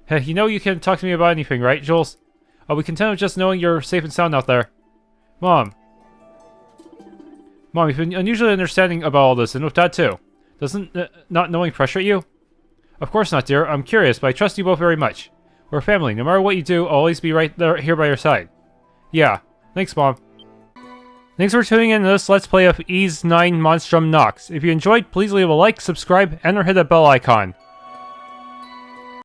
Hey, you know you can talk to me about anything, right, Jules? I'll be content with just knowing you're safe and sound out there. Mom, you've been unusually understanding about all this, and with Dad too. Doesn't not knowing frustrate you? Of course not, dear. I'm curious, but I trust you both very much. We're a family. No matter what you do, I'll always be right there, here by your side. Yeah. Thanks, Mom. Thanks for tuning in to this Let's Play of Ys IX Monstrum Nox. If you enjoyed, please leave a like, subscribe, and or hit that bell icon.